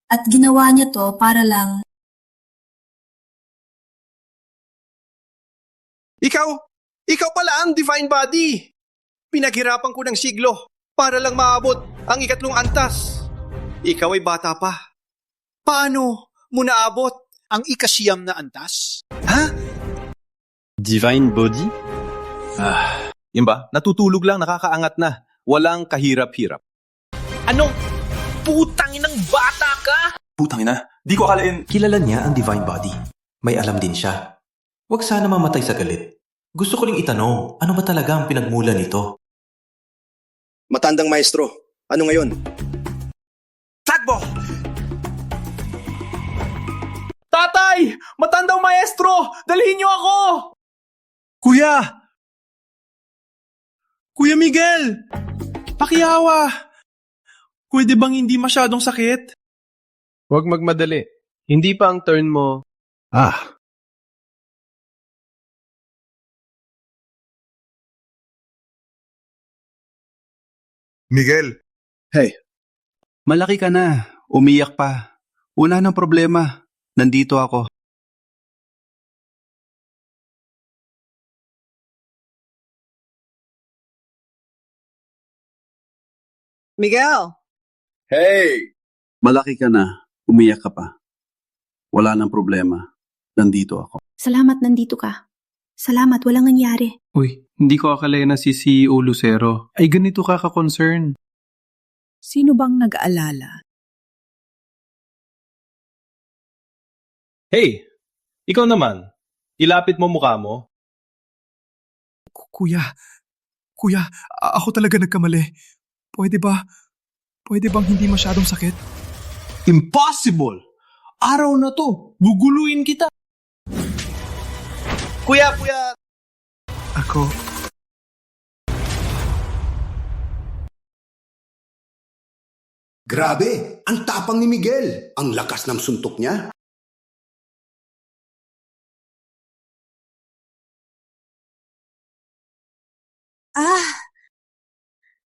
At ginawa niya to para lang... Ikaw pala ang Divine Body! Pinaghirapan ko ng siglo para lang maabot ang ikatlong antas. Ikaw ay bata pa. Paano mo naabot ang ikasiyam na antas? Ha? Divine body? Yun ba? Natutulog lang, nakakaangat na. Walang kahirap-hirap. Anong putang inang bata ka? Putang ina, di ko akalain. Kilala niya ang Divine Body. May alam din siya. Huwag sana mamatay sa galit. Gusto ko ring itanong, ano ba talaga ang pinagmula nito? Matandang maestro, ano ngayon? Takbo! Tatay! Matandang maestro! Dalhin niyo ako! Kuya! Kuya Miguel! Pakiawa! Pwede bang hindi masyadong sakit? Huwag magmadali. Hindi pa ang turn mo. Miguel, Hey, malaki ka na. Umiyak pa. Wala nang problema. Nandito ako. Miguel! Hey! Malaki ka na. Umiyak ka pa. Wala nang problema. Nandito ako. Salamat nandito ka. Salamat, walang nangyari. Uy, hindi ko akalain na si CEO Lucero ay ganito ka ka-concern. Sino bang nag-aalala? Hey, ikaw naman. Ilapit mo mukha mo. Kuya, ako talaga nagkamali. Pwede bang hindi masyadong sakit? Impossible! Araw na to. Guguluin kita. Kuya! Ako... grabe! Ang tapang ni Miguel. Ang lakas ng suntok niya.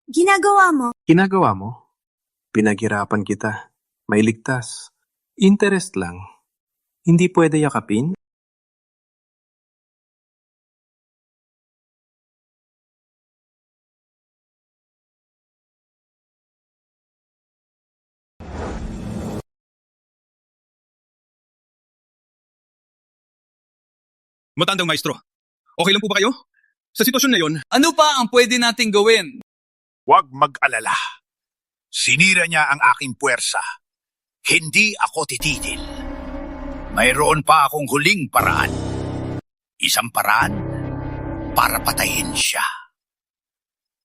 Ginagawa mo? Ginagawa mo? Pinaghirapan kita. May ligtas. Interest lang. Hindi pwede yakapin? Matandang maestro, okay lang po ba kayo? Sa sitwasyon na yon, Ano pa ang pwede nating gawin? Huwag mag-alala. Sinira niya ang aking puwersa. Hindi ako titigil. Mayroon pa akong huling paraan. Isang paraan para patayin siya.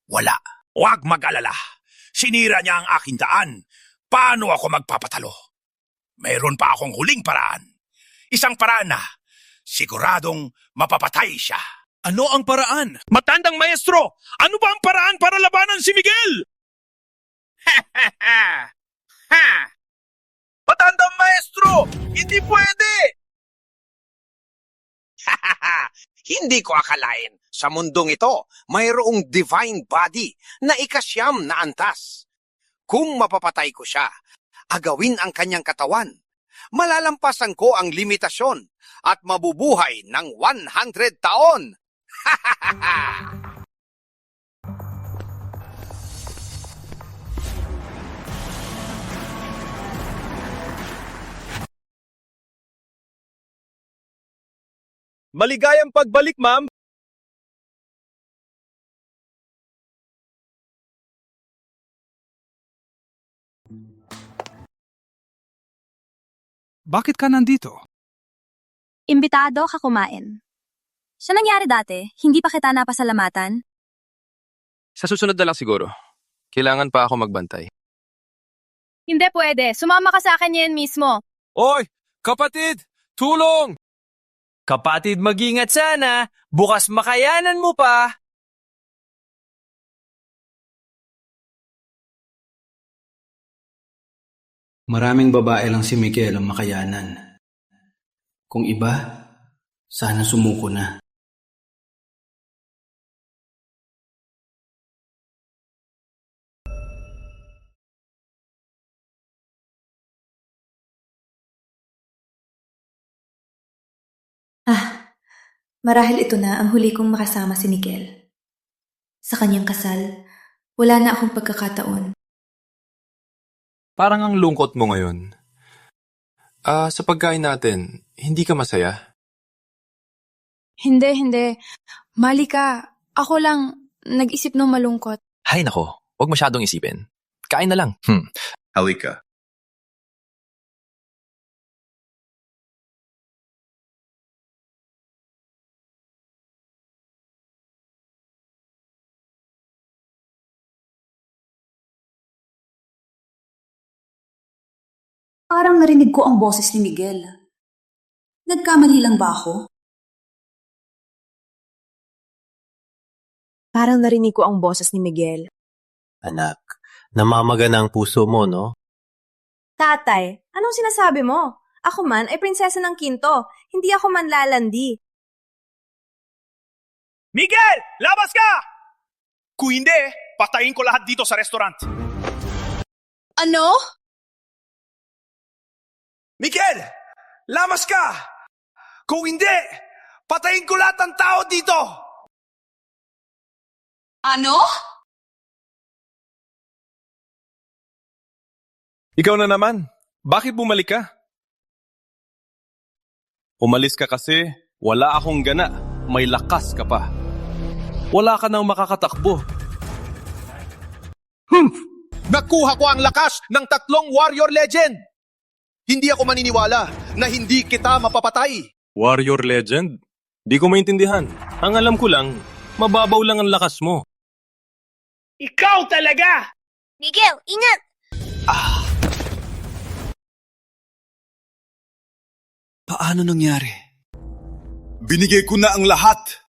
Wala. Huwag mag-alala. Sinira niya ang aking daan. Paano ako magpapatalo? Mayroon pa akong huling paraan. Isang paraan na siguradong mapapatay siya. ano ang paraan? Matandang maestro, ano ba ang paraan para labanan si Miguel? Matandang maestro, hindi pwede! Hindi ko akalain sa mundong ito mayroong divine body na ikasyam na antas. Kung mapapatay ko siya, agawin ang kanyang katawan. Malalampasan ko ang limitasyon at mabubuhay ng 100 taon. Maligayang pagbalik, ma'am! Bakit ka nandito? Imbitado ka kumain. Sa nangyari dati, hindi pa kita napasalamatan? Sa susunod na lang siguro. Kailangan pa ako magbantay. Hindi pwede. Sumama ka sa akin yan mismo. Oy! Kapatid! Tulong! Kapatid, mag-ingat sana! Bukas makayanan mo pa! Maraming babae lang si Miguel ang makayanan. Kung iba, sana sumuko na. Marahil ito na ang huli kong makasama si Miguel. Sa kanyang kasal, wala na akong pagkakataon. Parang ang lungkot mo ngayon. Sa pagkain natin, hindi ka masaya? Hindi. Malika, ako lang nag-isip ng malungkot. Hay nako, huwag masyadong isipin. Kain na lang. Halika. Parang narinig ko ang boses ni Miguel. Nagkamali lang ba ako? Parang narinig ko ang boses ni Miguel. Anak, namamagana ang puso mo, no? Tatay, anong sinasabi mo? Ako man ay prinsesa ng Kinto. Hindi ako manlalandi. Miguel! Labas ka! Kung hindi, patayin ko lahat dito sa restaurant. Ano? Miguel! Lamas ka! Kung hindi, patayin ko lahat ng tao dito! Ano? Ikaw na naman. Bakit bumalik ka? Umalis ka kasi wala akong gana. May lakas ka pa. Wala ka nang makakatakbo. Nakuha ko ang lakas ng 3 warrior legend! Hindi ako maniniwala na hindi kita mapapatay. Warrior legend? Di ko maintindihan. Ang alam ko lang, mababaw lang ang lakas mo. Ikaw talaga! Miguel, ingat! Paano nangyari? Binigay ko na ang lahat.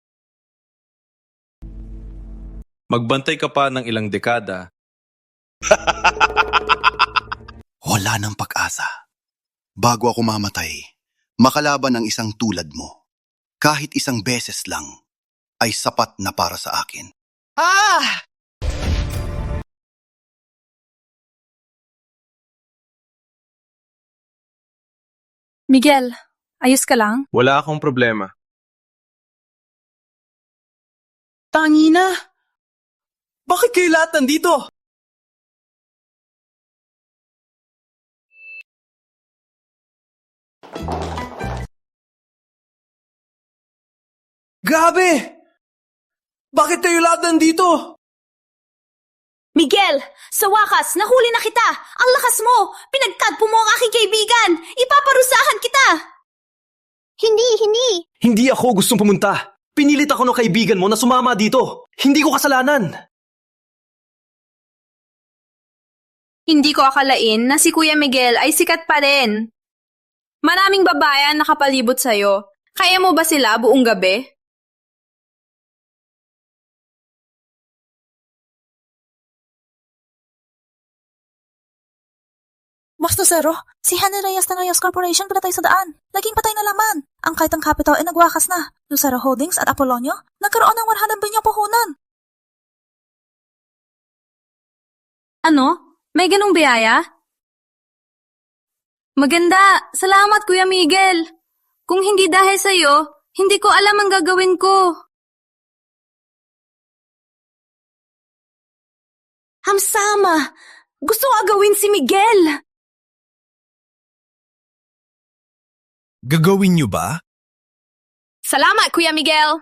Magbantay ka pa ng ilang dekada. Wala nang pag-asa. Bago ako mamatay, makalaban ang isang tulad mo. Kahit isang beses lang, ay sapat na para sa akin. Miguel, ayos ka lang? Wala akong problema. Tangina! Bakit kayo lahat nandito? Grabe! Bakit kayo lahat nandito? Miguel, sa wakas, nahuli na kita! Ang lakas mo! Pinagtagpo mo ang aking kaibigan! Ipaparusahan kita! Hindi! Hindi ako gustong pumunta. Pinilit ako ng kaibigan mo na sumama dito. Hindi ko kasalanan. Hindi ko akalain na si Kuya Miguel ay sikat pa rin. Maraming babae ang nakapalibot sa'yo. Kaya mo ba sila buong gabi? Mas Lucero, si Henry Reyes ng Reyes Corporation pinatay sa daan. Naging patay na laman. Ang Kaitang Capital ay nagwakas na. Lucero Holdings at Apolonio nagkaroon ng 100 bilyong puhunan. Ano? May ganong biyaya? Maganda. Salamat, Kuya Miguel. Kung hindi dahil sa'yo, hindi ko alam ang gagawin ko. Hamsama! Gusto ko agawin si Miguel! Gagawin niyo ba? Salamat, Kuya Miguel.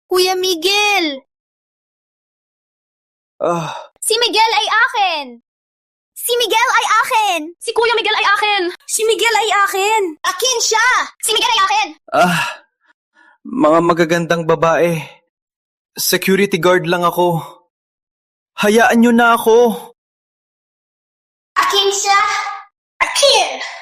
Kuya Miguel! Si Miguel ay akin! Si Miguel ay akin! Si Kuya Miguel ay akin! Si Miguel ay akin! Akin siya! Si Miguel ay akin! Mga magagandang babae. Security guard lang ako. Hayaan niyo na ako. Akin siya! Akin!